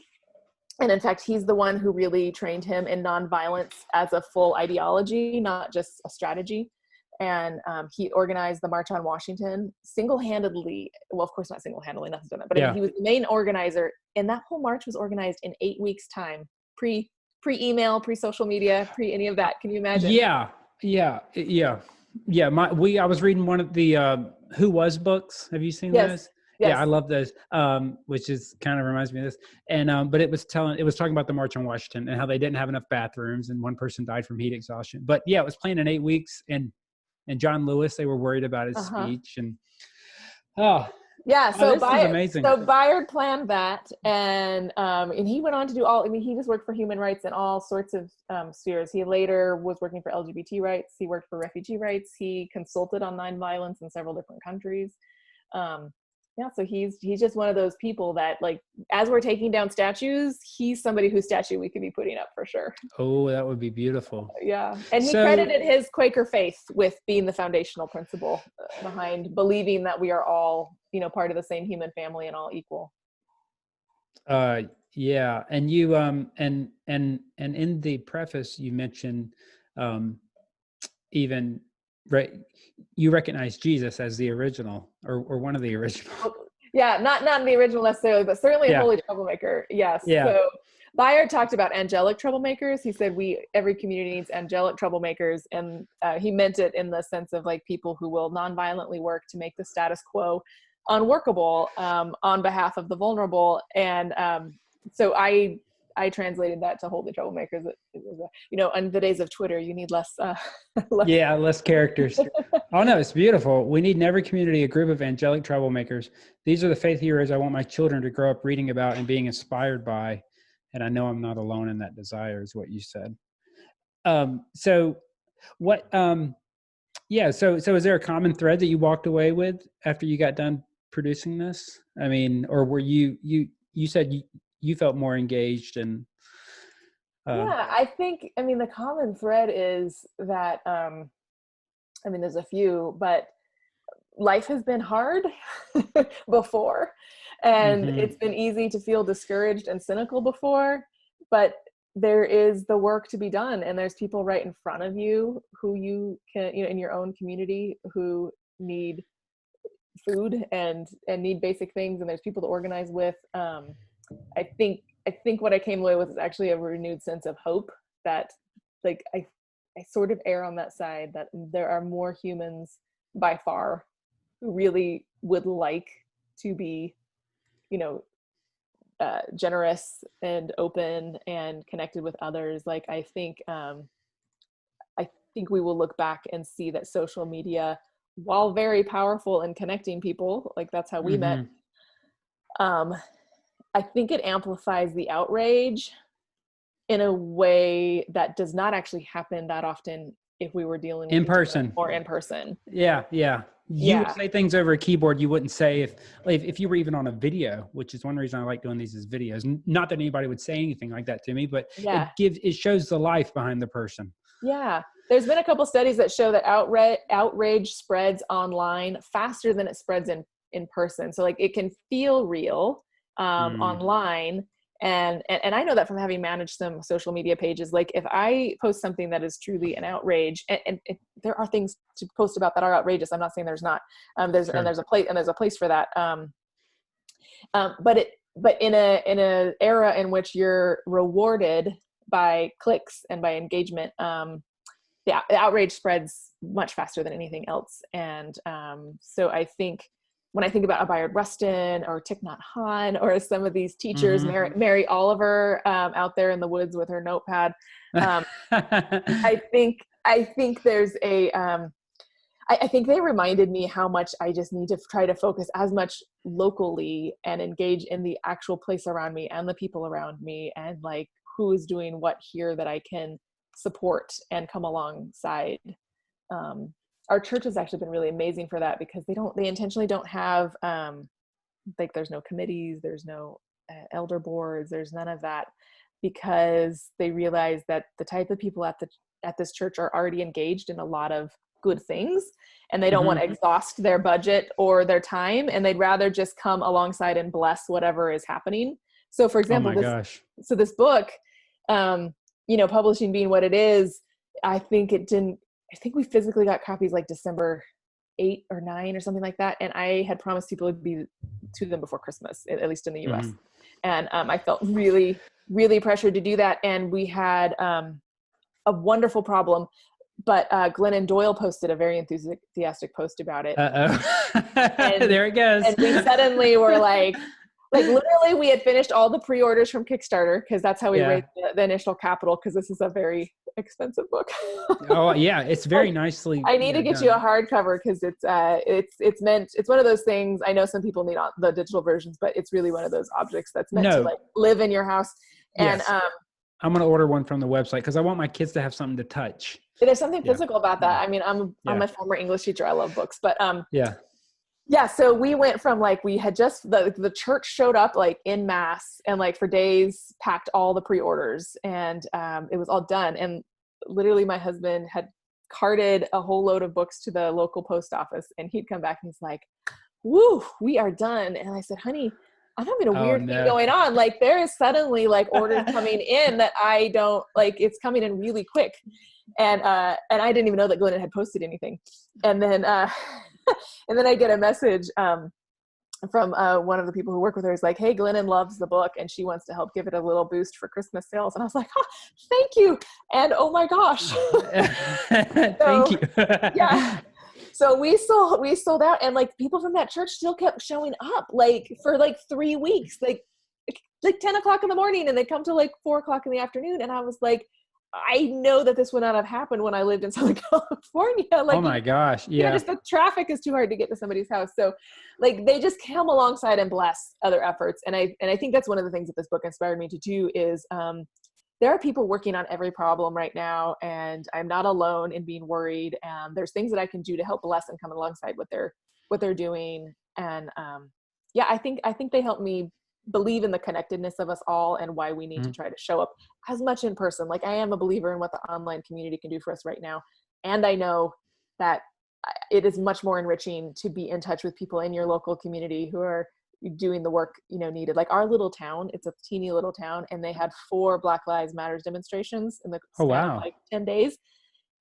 [SPEAKER 2] And in fact, he's the one who really trained him in nonviolence as a full ideology, not just a strategy. And he organized the March on Washington single-handedly. Well, of course, not single-handedly, nothing's done that. But I mean, he was the main organizer. And that whole march was organized in 8 weeks' time, pre-email, pre-social media, pre any of that. Can you imagine?
[SPEAKER 1] Yeah. I was reading one of the Who Was books. Have you seen those?
[SPEAKER 2] Yes.
[SPEAKER 1] Yeah, I love those. Which is kind of reminds me of this. And but it was talking about the March on Washington and how they didn't have enough bathrooms and one person died from heat exhaustion. But yeah, it was planned in 8 weeks, and John Lewis, they were worried about his speech, and
[SPEAKER 2] so
[SPEAKER 1] this is amazing.
[SPEAKER 2] So Bayard planned that, and he went on to do all. I mean, he just worked for human rights in all sorts of spheres. He later was working for LGBT rights. He worked for refugee rights. He consulted on nonviolence in several different countries. So he's just one of those people that, like, as we're taking down statues, he's somebody whose statue we could be putting up for sure.
[SPEAKER 1] Oh, that would be beautiful.
[SPEAKER 2] Yeah. And he credited his Quaker faith with being the foundational principle behind believing that we are all, part of the same human family and all equal.
[SPEAKER 1] Yeah. And you, and in the preface, you mentioned, even, right, you recognize Jesus as the original or one of the original.
[SPEAKER 2] Yeah, not the original necessarily, but certainly a holy troublemaker. Yes.
[SPEAKER 1] Yeah.
[SPEAKER 2] So Bayard talked about angelic troublemakers. He said every community needs angelic troublemakers, and he meant it in the sense of like people who will nonviolently work to make the status quo unworkable on behalf of the vulnerable. And so I translated that to holy troublemakers. In the days of Twitter, you need less.
[SPEAKER 1] Less characters. Oh no, it's beautiful. We need in every community a group of angelic troublemakers. These are the faith heroes I want my children to grow up reading about and being inspired by. And I know I'm not alone in that desire, is what you said. So is there a common thread that you walked away with after you got done producing this? I mean, or were you said you felt more engaged and
[SPEAKER 2] I think, the common thread is that, there's a few, but life has been hard before, and it's been easy to feel discouraged and cynical before, but there is the work to be done, and there's people right in front of you who you can, in your own community, who need food and need basic things, and there's people to organize with. I think what I came away with is actually a renewed sense of hope that, like, I sort of err on that side, that there are more humans by far who really would like to be, generous and open and connected with others. Like, I think we will look back and see that social media, while very powerful in connecting people, like that's how we met, I think it amplifies the outrage in a way that does not actually happen that often if we were dealing with
[SPEAKER 1] in person
[SPEAKER 2] or in person.
[SPEAKER 1] Yeah. You would say things over a keyboard you wouldn't say if you were even on a video, which is one reason I like doing these as videos. Not that anybody would say anything like that to me, but it shows the life behind the person.
[SPEAKER 2] Yeah. There's been a couple studies that show that outrage spreads online faster than it spreads in person. So like it can feel real online. And I know that from having managed some social media pages. Like if I post something that is truly an outrage, and there are things to post about that are outrageous. I'm not saying there's not. There's a place for that. But in a era in which you're rewarded by clicks and by engagement, the outrage spreads much faster than anything else. And so I think, when I think about a Bayard Rustin or Thich Nhat Hanh or some of these teachers, Mary Oliver out there in the woods with her notepad, I think there's I think they reminded me how much I just need to try to focus as much locally and engage in the actual place around me and the people around me, and like who is doing what here that I can support and come alongside. Our church has actually been really amazing for that, because they intentionally don't have, like there's no committees, there's no elder boards. There's none of that, because they realize that the type of people at this church are already engaged in a lot of good things, and they don't want to exhaust their budget or their time, and they'd rather just come alongside and bless whatever is happening. So for example, this book, publishing being what it is, I think we physically got copies like December 8 or 9 or something like that. And I had promised people would be to them before Christmas, at least in the US. And I felt really, really pressured to do that. And we had a wonderful problem, but Glennon Doyle posted a very enthusiastic post about it.
[SPEAKER 1] There it goes.
[SPEAKER 2] And we suddenly were like literally we had finished all the pre-orders from Kickstarter, because that's how we raised the initial capital, because this is a very expensive book.
[SPEAKER 1] Oh yeah, it's very nicely.
[SPEAKER 2] I need to get you a hardcover, because it's one of those things. I know some people need the digital versions, but it's really one of those objects that's meant to like live in your house. And
[SPEAKER 1] I'm going to order one from the website, because I want my kids to have something to touch.
[SPEAKER 2] There's something physical about that. I mean, I'm a former English teacher. I love books, but so we went from we had just the church showed up in mass, and for days packed all the pre-orders, and it was all done. And literally my husband had carted a whole load of books to the local post office, and he'd come back and he's like, "Woo, we are done." And I said, "Honey, I'm having a weird thing going on. There is suddenly orders coming in that I don't it's coming in really quick." And I didn't even know that Glennon had posted anything. And then and then I get a message from one of the people who work with her. Is like, "Hey, Glennon loves the book and she wants to help give it a little boost for Christmas sales." And I was like, "Oh, thank you." And oh my gosh.
[SPEAKER 1] Thank you.
[SPEAKER 2] Yeah. So we sold out, and people from that church still kept showing up for 3 weeks, like 10 o'clock in the morning, and they come to 4 o'clock in the afternoon. And I was like, I know that this would not have happened when I lived in Southern California.
[SPEAKER 1] Oh my gosh. Yeah.
[SPEAKER 2] Just the traffic is too hard to get to somebody's house. So they just come alongside and bless other efforts. And I think that's one of the things that this book inspired me to do is, there are people working on every problem right now, and I'm not alone in being worried. And there's things that I can do to help bless and come alongside what they're doing. And I think they help me believe in the connectedness of us all, and why we need to try to show up as much in person. I am a believer in what the online community can do for us right now. And I know that it is much more enriching to be in touch with people in your local community who are doing the work, needed. Our little town, it's a teeny little town, and they had 4 Black Lives Matters demonstrations in the span of 10 days.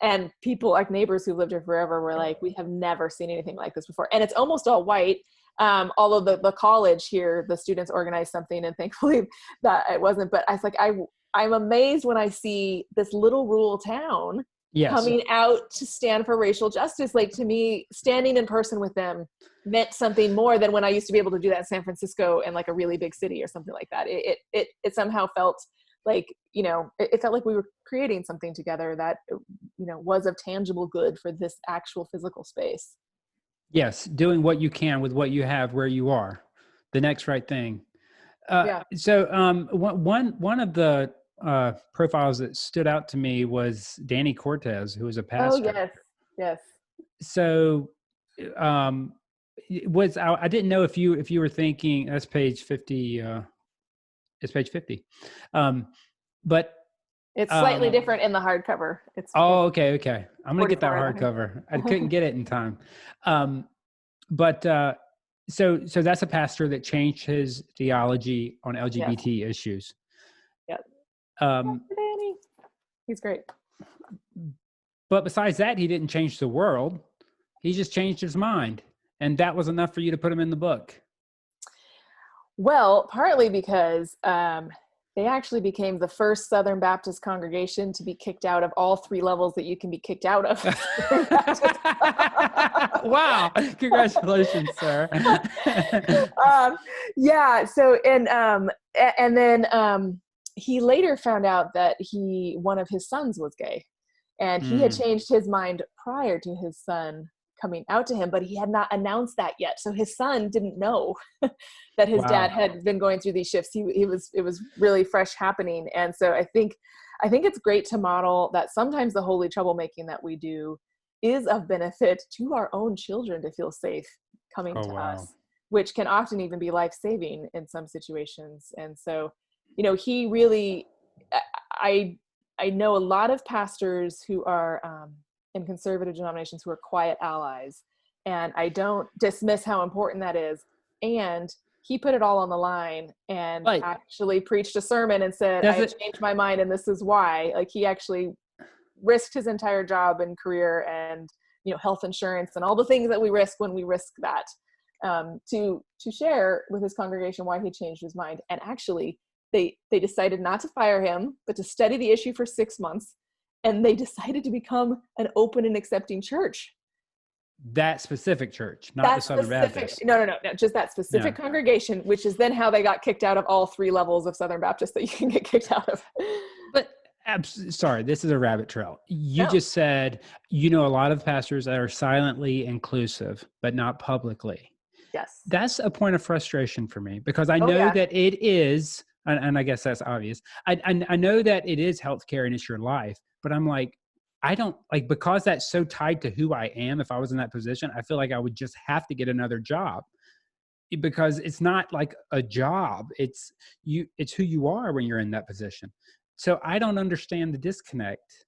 [SPEAKER 2] And people, neighbors who lived here forever, were like, "We have never seen anything like this before." And it's almost all white. Although the college here, the students organized something, and thankfully that it wasn't. But I was like, I'm amazed when I see this little rural town coming out to stand for racial justice. To me, standing in person with them meant something more than when I used to be able to do that in San Francisco and a really big city or something like that. It somehow felt it felt like we were creating something together that, was of tangible good for this actual physical space.
[SPEAKER 1] Yes. Doing what you can with what you have where you are, the next right thing. So one of the profiles that stood out to me was Danny Cortez, who was a pastor.
[SPEAKER 2] Oh, yes.
[SPEAKER 1] So I didn't know if you were thinking, that's page 50. It's page 50. But
[SPEAKER 2] it's slightly different in the hardcover.
[SPEAKER 1] Okay. I'm going to get that hardcover. I couldn't get it in time. So that's a pastor that changed his theology on LGBT issues.
[SPEAKER 2] Yep. Danny. He's great.
[SPEAKER 1] But besides that, he didn't change the world. He just changed his mind. And that was enough for you to put him in the book.
[SPEAKER 2] Well, partly because they actually became the first Southern Baptist congregation to be kicked out of all 3 levels that you can be kicked out of.
[SPEAKER 1] Wow. Congratulations, sir.
[SPEAKER 2] So, and then he later found out that one of his sons was gay, and he had changed his mind prior to his son coming out to him, but he had not announced that yet. So his son didn't know that his dad had been going through these shifts. It was really fresh happening. And so I think it's great to model that sometimes the holy troublemaking that we do is of benefit to our own children to feel safe coming to us. which can often even be life-saving in some situations. And so, he really, I know a lot of pastors who are in conservative denominations who are quiet allies, and I don't dismiss how important that is. And he put it all on the line and actually preached a sermon and said, I have changed my mind and this is why. Like, he actually risked his entire job and career and, health insurance and all the things that we risk when we risk that, to share with his congregation why he changed his mind. And actually, they decided not to fire him, but to study the issue for 6 months. And they decided to become an open and accepting church.
[SPEAKER 1] That specific church, not the Southern Baptist.
[SPEAKER 2] No, just that specific congregation, which is then how they got kicked out of all 3 levels of Southern Baptist that you can get kicked out of.
[SPEAKER 1] But sorry, this is a rabbit trail. You just said, a lot of pastors that are silently inclusive, but not publicly.
[SPEAKER 2] Yes.
[SPEAKER 1] That's a point of frustration for me, because I know that it is, and I guess that's obvious. I know that it is healthcare and it's your life, but I'm like, I don't like, because that's so tied to who I am. If I was in that position, I feel like I would just have to get another job, because it's not like a job. It's who you are when you're in that position. So I don't understand the disconnect.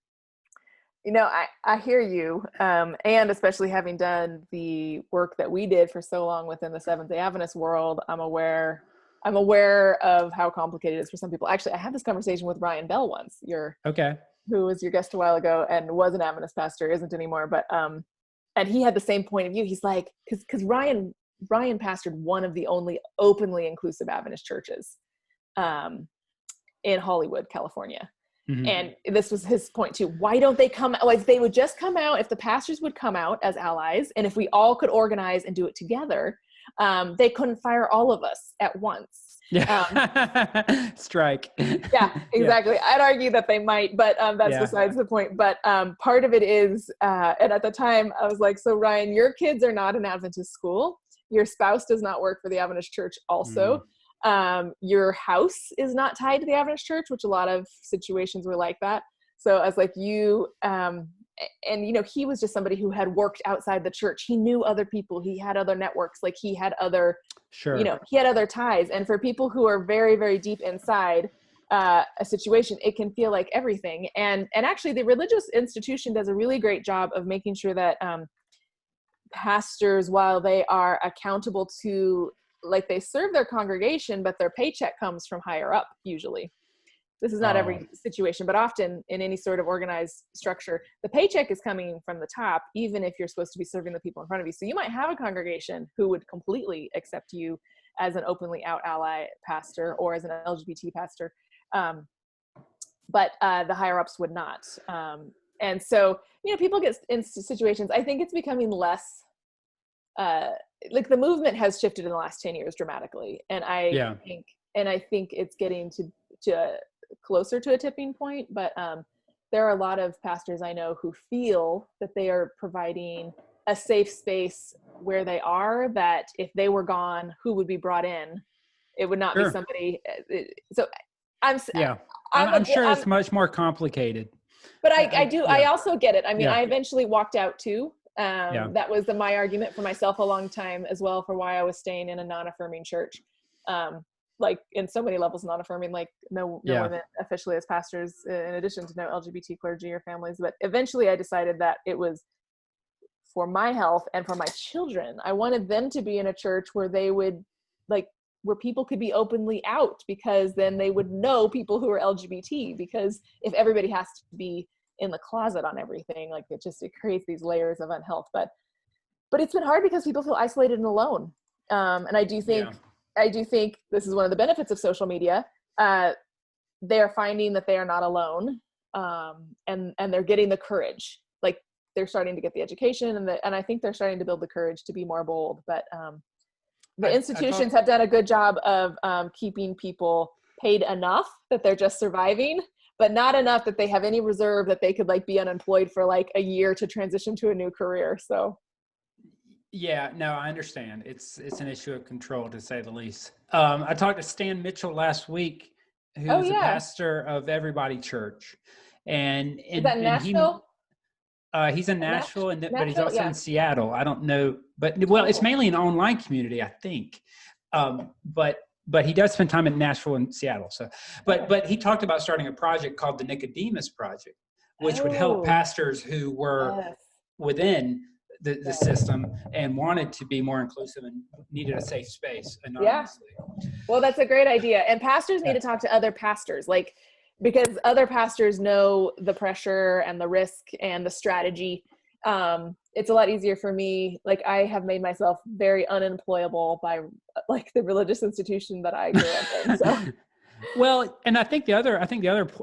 [SPEAKER 2] I hear you. And especially having done the work that we did for so long within the Seventh-day Adventist world, I'm aware of how complicated it is for some people. Actually, I had this conversation with Ryan Bell once, who was your guest a while ago and was an Adventist pastor, isn't anymore. But, and he had the same point of view. He's like, cause Ryan pastored one of the only openly inclusive Adventist churches, in Hollywood, California. Mm-hmm. And this was his point too. Why don't they come? Like, they would just come out if the pastors would come out as allies. And if we all could organize and do it together, they couldn't fire all of us at once.
[SPEAKER 1] Strike.
[SPEAKER 2] Yeah, exactly. I'd argue that they might, but that's besides the point. But part of it is, and at the time I was like, so Ryan, your kids are not in Adventist school. Your spouse does not work for the Adventist church also. Your house is not tied to the Adventist church, which a lot of situations were like that. So I was like, and he was just somebody who had worked outside the church. He knew other people. He had other networks. Like, he had other, he had other ties. And for people who are very, very deep inside a situation, it can feel like everything. And actually the religious institution does a really great job of making sure that pastors, while they are accountable to, like, they serve their congregation, but their paycheck comes from higher up usually. This is not every situation, but often in any sort of organized structure, the paycheck is coming from the top, even if you're supposed to be serving the people in front of you. So you might have a congregation who would completely accept you as an openly out ally pastor or as an LGBT pastor, but the higher ups would not. And so, people get into situations. I think it's becoming less, like, the movement has shifted in the last 10 years dramatically. And I think it's getting to closer to a tipping point, but there are a lot of pastors I know who feel that they are providing a safe space where they are, that if they were gone, who would be brought in? It would not be somebody. So I'm
[SPEAKER 1] sure it's much more complicated.
[SPEAKER 2] But I also get it. I mean, I eventually walked out too. That was my argument for myself a long time as well, for why I was staying in a non-affirming church. Like, in so many levels, non-affirming, like no women officially as pastors, in addition to no LGBT clergy or families. But eventually I decided that it was for my health and for my children. I wanted them to be in a church where they would, like, where people could be openly out, because then they would know people who are LGBT, because if everybody has to be in the closet on everything, like, it creates these layers of unhealth. But it's been hard because people feel isolated and alone. And I do think this is one of the benefits of social media. They are finding that they are not alone, and they're getting the courage. Like, they're starting to get the education, and I think they're starting to build the courage to be more bold. But the institutions have done a good job of keeping people paid enough that they're just surviving, but not enough that they have any reserve that they could, like, be unemployed for like a year to transition to a new career. So.
[SPEAKER 1] Yeah, no, I understand. It's an issue of control, to say the least. I talked to Stan Mitchell last week, who's the pastor of Everybody Church, and
[SPEAKER 2] is that in Nashville?
[SPEAKER 1] He's in Nashville, but he's
[SPEAKER 2] Nashville,
[SPEAKER 1] also
[SPEAKER 2] yeah.
[SPEAKER 1] in Seattle. I don't know, but well, it's
[SPEAKER 2] Oh.
[SPEAKER 1] mainly an online community, I think. But he does spend time in Nashville and Seattle. So, but he talked about starting a project called the Nicodemus Project, which would help
[SPEAKER 2] Oh,
[SPEAKER 1] pastors who were
[SPEAKER 2] yes.
[SPEAKER 1] within the
[SPEAKER 2] Yes.
[SPEAKER 1] system and wanted to be more inclusive and needed a safe space
[SPEAKER 2] Yeah.
[SPEAKER 1] anonymously.
[SPEAKER 2] Well, that's a great idea. And pastors need to talk to other pastors, like, because other pastors know the pressure and the risk and the strategy. It's a lot easier for me. Like, I have made myself very unemployable by like the religious institution that I grew up in. So.
[SPEAKER 1] Well, and I think the other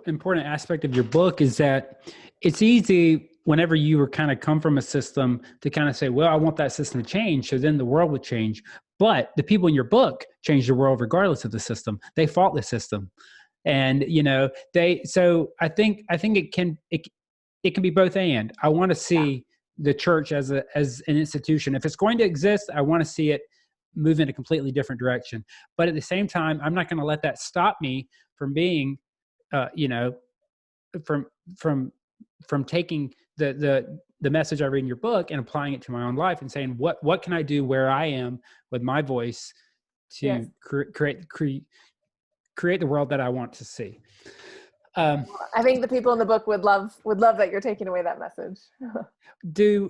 [SPEAKER 1] important aspect of your book is that it's easy whenever you were kind of come from a system to kind of say, well, I want that system to change. So then the world would change. But the people in your book change the world regardless of the system. They fought the system. And, so I think it can be both. And I want to see the church as an institution. If it's going to exist, I want to see it move in a completely different direction. But at the same time, I'm not going to let that stop me from being, from taking the message I read in your book and applying it to my own life and saying, what can I do where I am with my voice to create the world that I want to see.
[SPEAKER 2] I think the people in the book would love that you're taking away that message.
[SPEAKER 1] Do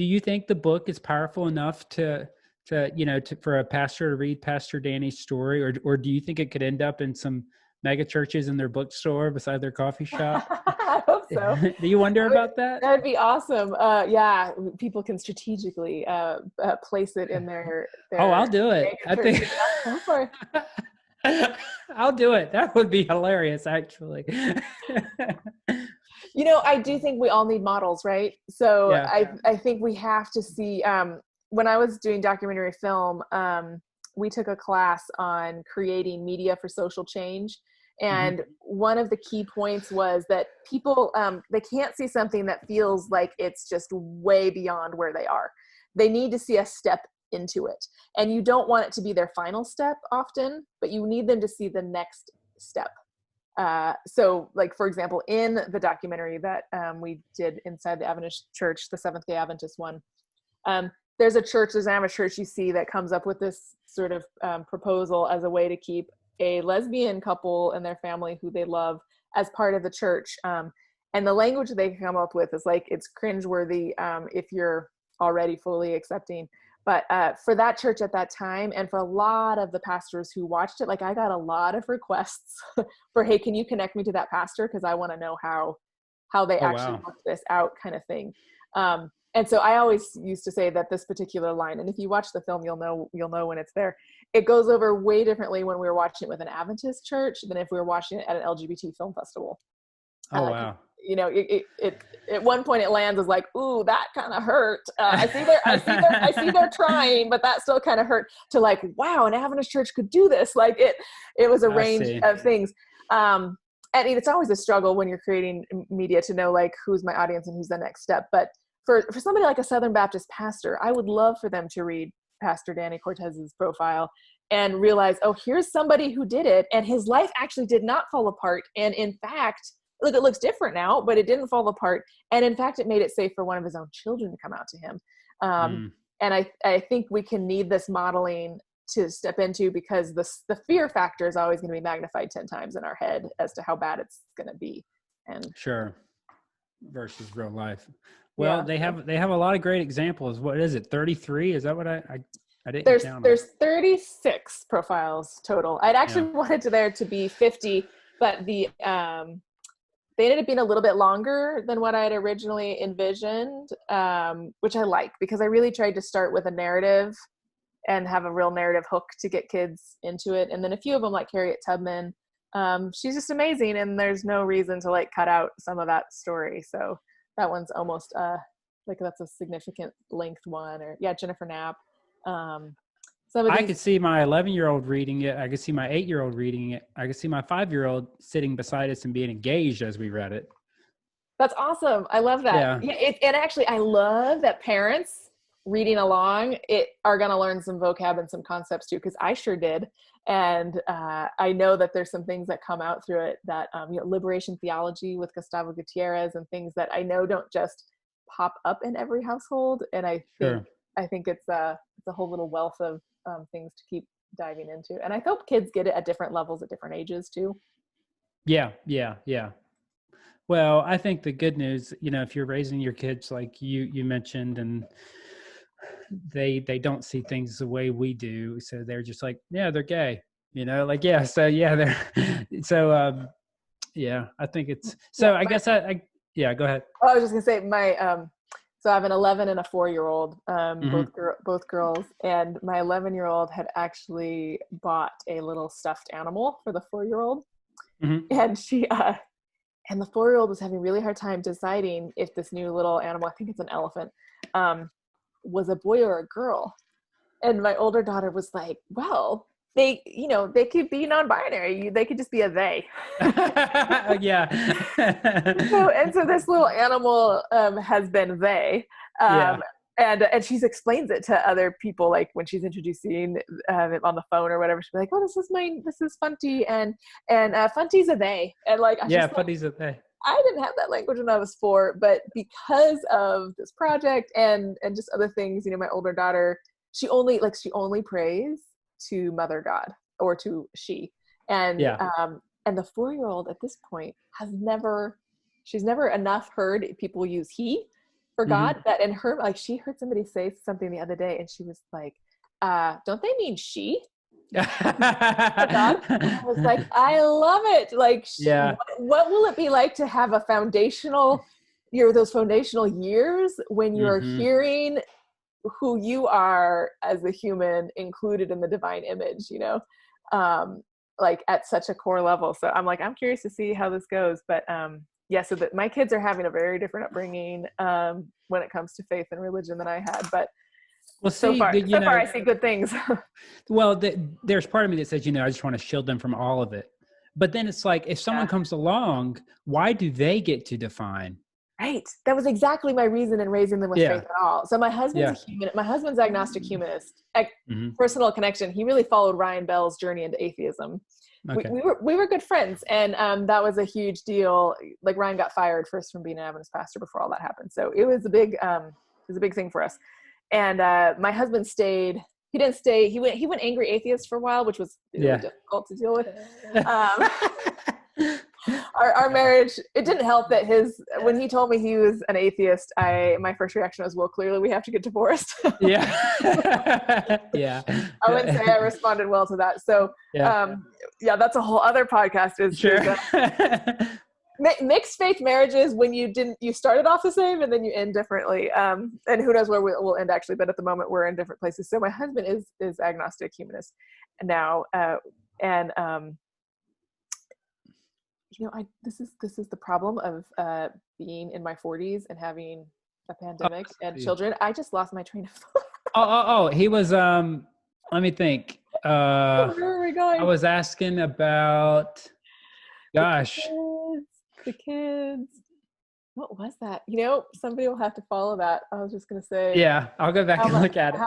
[SPEAKER 1] you think the book is powerful enough for a pastor to read Pastor Danny's story, or do you think it could end up in some mega churches in their bookstore beside their coffee shop?
[SPEAKER 2] I hope so.
[SPEAKER 1] Do you wonder about that?
[SPEAKER 2] That'd be awesome. Yeah, people can strategically place it in their
[SPEAKER 1] I'll do it. I think. I'll do it. That would be hilarious, actually.
[SPEAKER 2] I do think we all need models, right? So yeah. I think we have to see, when I was doing documentary film, we took a class on creating media for social change. And one of the key points was that people, they can't see something that feels like it's just way beyond where they are. They need to see a step into it. And you don't want it to be their final step often, but you need them to see the next step. So like, for example, in the documentary that we did inside the Adventist church, the Seventh-day Adventist one, there's an Adventist church you see that comes up with this sort of proposal as a way to keep a lesbian couple and their family who they love as part of the church. And the language they come up with is like, it's cringeworthy if you're already fully accepting. But for that church at that time, and for a lot of the pastors who watched it, like, I got a lot of requests for, hey, can you connect me to that pastor? Because I want to know how they actually worked this out, kind of thing. And so I always used to say that this particular line, and if you watch the film, you'll know when it's there. It goes over way differently when we were watching it with an Adventist church than if we were watching it at an LGBT film festival.
[SPEAKER 1] Oh, wow.
[SPEAKER 2] It at one point it lands as like, ooh, that kind of hurt. I see they're trying, but that still kind of hurt. To like, wow, an Adventist church could do this. Like it was a range of things. And it's always a struggle when you're creating media to know like who's my audience and who's the next step. But for somebody like a Southern Baptist pastor, I would love for them to read Pastor Danny Cortez's profile and realize, oh, here's somebody who did it, and his life actually did not fall apart. And in fact, look, it looks different now, but it didn't fall apart. And in fact, it made it safe for one of his own children to come out to him. And I think we can need this modeling to step into, because the fear factor is always going to be magnified 10 times in our head as to how bad it's going to be. And
[SPEAKER 1] sure, versus real life. Well, they have a lot of great examples. What is it? 33? Is that what I didn't count?
[SPEAKER 2] There's 36 profiles total. I'd actually wanted there to be 50, but they ended up being a little bit longer than what I had originally envisioned, which I like, because I really tried to start with a narrative and have a real narrative hook to get kids into it. And then a few of them, like Harriet Tubman, she's just amazing, and there's no reason to like cut out some of that story. So that one's almost like that's a significant length one. Or Jennifer Knapp.
[SPEAKER 1] I could see my 11-year-old reading it. I could see my 8-year-old reading it. I could see my 5-year-old sitting beside us and being engaged as we read it.
[SPEAKER 2] That's awesome. I love that. Yeah. And actually, I love that parents reading along are going to learn some vocab and some concepts too, because I sure did. And I know that there's some things that come out through it that liberation theology with Gustavo Gutierrez and things that I know don't just pop up in every household. And I think it's a whole little wealth of things to keep diving into. And I hope kids get it at different levels at different ages too.
[SPEAKER 1] Yeah. Well, I think the good news, if you're raising your kids like you mentioned, and they don't see things the way we do, so they're just like, yeah, they're gay, so yeah, they're so yeah, I think it's so. I guess I yeah, go ahead.
[SPEAKER 2] I was just gonna say my so I have an 11 and a 4-year-old, both girls, and my 11-year-old had actually bought a little stuffed animal for the 4-year-old, and she and the 4-year-old was having a really hard time deciding if this new little animal, I think it's an elephant, was a boy or a girl. And my older daughter was like, well, they could be non-binary. They could just be a they.
[SPEAKER 1] Yeah.
[SPEAKER 2] So this little animal has been they. And she explains it to other people, like when she's introducing it on the phone or whatever. She'll be like, "Oh, this is Funty, and Funty's a they." And like,
[SPEAKER 1] Funty's a they.
[SPEAKER 2] I didn't have that language when I was 4, but because of this project and just other things, my older daughter, she only prays to Mother God or to she, and the 4-year-old at this point she's never enough heard people use he for God, that in her, like, she heard somebody say something the other day and she was like, don't they mean she? God? I was like, I love it. Like, what will it be like to have a foundational, those foundational years when you are hearing who you are as a human included in the divine image, like at such a core level. So I'm like, I'm curious to see how this goes, but so that my kids are having a very different upbringing when it comes to faith and religion than I had, but so far I see good things.
[SPEAKER 1] Well, there's part of me that says, I just want to shield them from all of it. But then it's like, if someone comes along, why do they get to define?
[SPEAKER 2] Right. That was exactly my reason in raising them with faith at all. So my husband's a humanist. My husband's agnostic humanist. Personal connection. He really followed Ryan Bell's journey into atheism. Okay. We were good friends, and that was a huge deal. Like, Ryan got fired first from being an Adventist pastor before all that happened. So it was a big thing for us. And my husband stayed. He didn't stay. He went angry atheist for a while, which was really difficult to deal with. Our marriage, it didn't help that when he told me he was an atheist, my first reaction was, well, clearly we have to get divorced.
[SPEAKER 1] Yeah.
[SPEAKER 2] I wouldn't say I responded well to that. So that's a whole other podcast. Mixed faith marriages, when you started off the same and then you end differently. And who knows where we'll end actually, but at the moment we're in different places. So my husband is agnostic humanist now. This is the problem of being in my 40s and having a pandemic and children. I just lost my train of thought.
[SPEAKER 1] He was let me think.
[SPEAKER 2] Where are we going?
[SPEAKER 1] I was asking about
[SPEAKER 2] the kids. What was that? Somebody will have to follow that. I was just gonna say.
[SPEAKER 1] Yeah, I'll go back and look at it.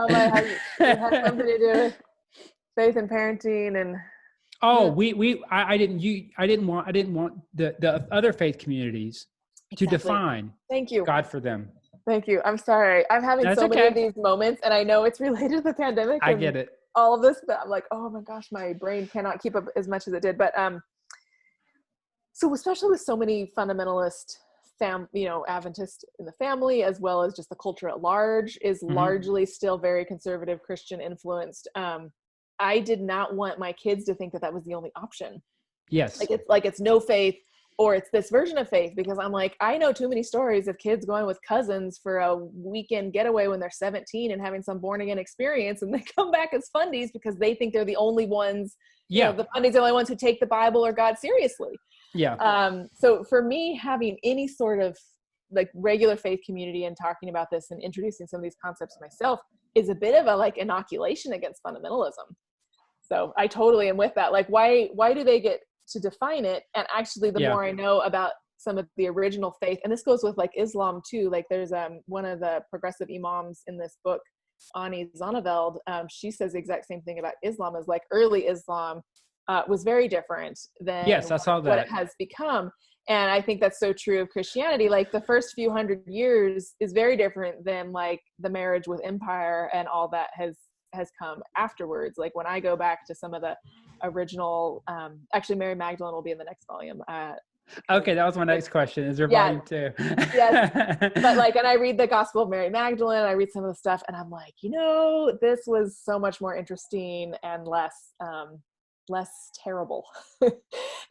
[SPEAKER 2] It has something to do with faith and parenting and.
[SPEAKER 1] Oh, I didn't want the other faith communities to define.
[SPEAKER 2] Thank you.
[SPEAKER 1] God for them.
[SPEAKER 2] Thank you. I'm sorry. I'm having many of these moments, and I know it's related to the pandemic.
[SPEAKER 1] I get it.
[SPEAKER 2] All of this, but I'm like, oh my gosh, my brain cannot keep up as much as it did. But so especially with so many fundamentalist Adventist in the family, as well as just the culture at large, is largely still very conservative Christian influenced. I did not want my kids to think that was the only option.
[SPEAKER 1] Yes.
[SPEAKER 2] It's no faith or it's this version of faith, because I'm like, I know too many stories of kids going with cousins for a weekend getaway when they're 17 and having some born again experience, and they come back as fundies because they think they're the only ones. Yeah. The fundies are the only ones who take the Bible or God seriously. Yeah. So for me, having any sort of like regular faith community and talking about this and introducing some of these concepts myself is a bit of a like inoculation against fundamentalism. So I totally am with that. Like, why do they get to define it? And actually, the more I know about some of the original faith. And this goes with like Islam too. Like there's one of the progressive imams in this book, Ani Zonneveld, she says the exact same thing about Islam, is like early Islam was very different than
[SPEAKER 1] Yes, I saw
[SPEAKER 2] what
[SPEAKER 1] that.
[SPEAKER 2] it has become. And I think that's so true of Christianity. Like the first few hundred years is very different than like the marriage with empire and all that has come afterwards. Like when I go back to some of the original, actually Mary Magdalene will be in the next volume.
[SPEAKER 1] Okay, that was my next question. Is there
[SPEAKER 2] Yeah.
[SPEAKER 1] volume 2?
[SPEAKER 2] Yes. But like, and I read the Gospel of Mary Magdalene, I read some of the stuff, and I'm like, this was so much more interesting and less terrible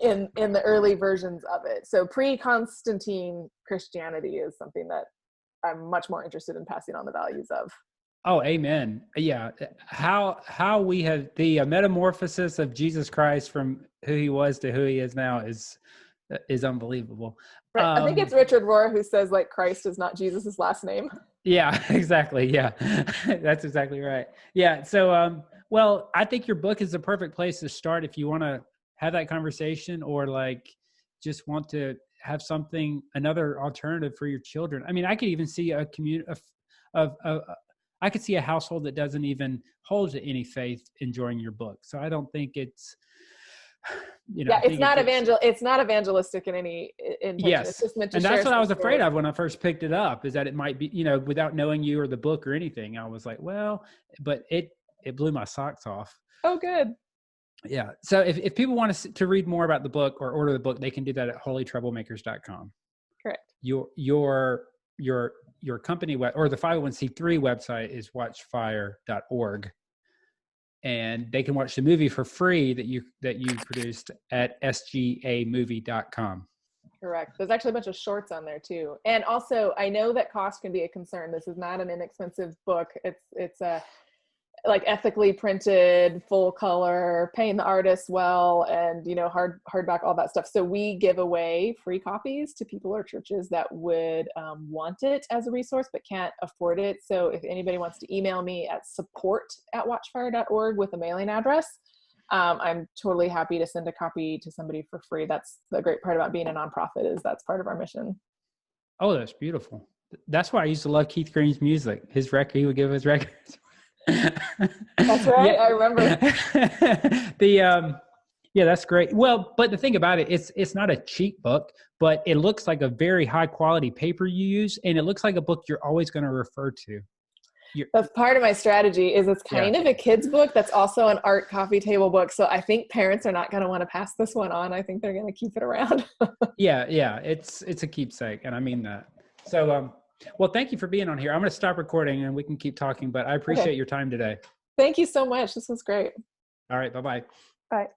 [SPEAKER 2] in the early versions of it. So pre-Constantine Christianity is something that I'm much more interested in passing on the values of.
[SPEAKER 1] Oh, amen. Yeah. How we have the metamorphosis of Jesus Christ from who he was to who he is now is unbelievable.
[SPEAKER 2] Right. I think it's Richard Rohr who says like Christ is not Jesus's last name.
[SPEAKER 1] Yeah, exactly. Yeah, that's exactly right. Yeah. So, well, I think your book is the perfect place to start if you want to have that conversation or like just want to have another alternative for your children. I mean, I could even see a community I could see a household that doesn't even hold to any faith enjoying your book. So I don't think it's,
[SPEAKER 2] it's not evangelistic in any intention.
[SPEAKER 1] Yes.
[SPEAKER 2] It's just meant to
[SPEAKER 1] and
[SPEAKER 2] share
[SPEAKER 1] that's what I was
[SPEAKER 2] some
[SPEAKER 1] afraid
[SPEAKER 2] stories.
[SPEAKER 1] of when I first picked it up, is that it might be, without knowing you or the book or anything, I was like, well, but it blew my socks off.
[SPEAKER 2] Oh, good.
[SPEAKER 1] Yeah. So if people want to read more about the book or order the book, they can do that at holytroublemakers.com.
[SPEAKER 2] Correct.
[SPEAKER 1] Your company or the 501c3 website is watchfire.org. And they can watch the movie for free that you produced at sgamovie.com.
[SPEAKER 2] Correct. There's actually a bunch of shorts on there too. And also, I know that cost can be a concern. This is not an inexpensive book. It's a like ethically printed, full color, paying the artist well, and hardback, all that stuff. So we give away free copies to people or churches that would want it as a resource but can't afford it. So if anybody wants to email me at support@watchfire.org with a mailing address, I'm totally happy to send a copy to somebody for free. That's the great part about being a nonprofit, is that's part of our mission.
[SPEAKER 1] Oh, that's beautiful. That's why I used to love Keith Green's music. His record, he would give his records.
[SPEAKER 2] That's right. Yeah. I remember.
[SPEAKER 1] Yeah, that's great. Well, but the thing about it, it's not a cheap book, but it looks like a very high quality paper you use, and it looks like a book you're always going to refer to.
[SPEAKER 2] That's part of my strategy. Is it's kind of a kid's book that's also an art coffee table book. So I think parents are not going to want to pass this one on. I think they're going to keep it around.
[SPEAKER 1] Yeah, it's a keepsake, and I mean that. So, well, thank you for being on here. I'm going to stop recording and we can keep talking, but I appreciate your time today.
[SPEAKER 2] Thank you so much. This was great.
[SPEAKER 1] All right. Bye-bye.
[SPEAKER 2] Bye.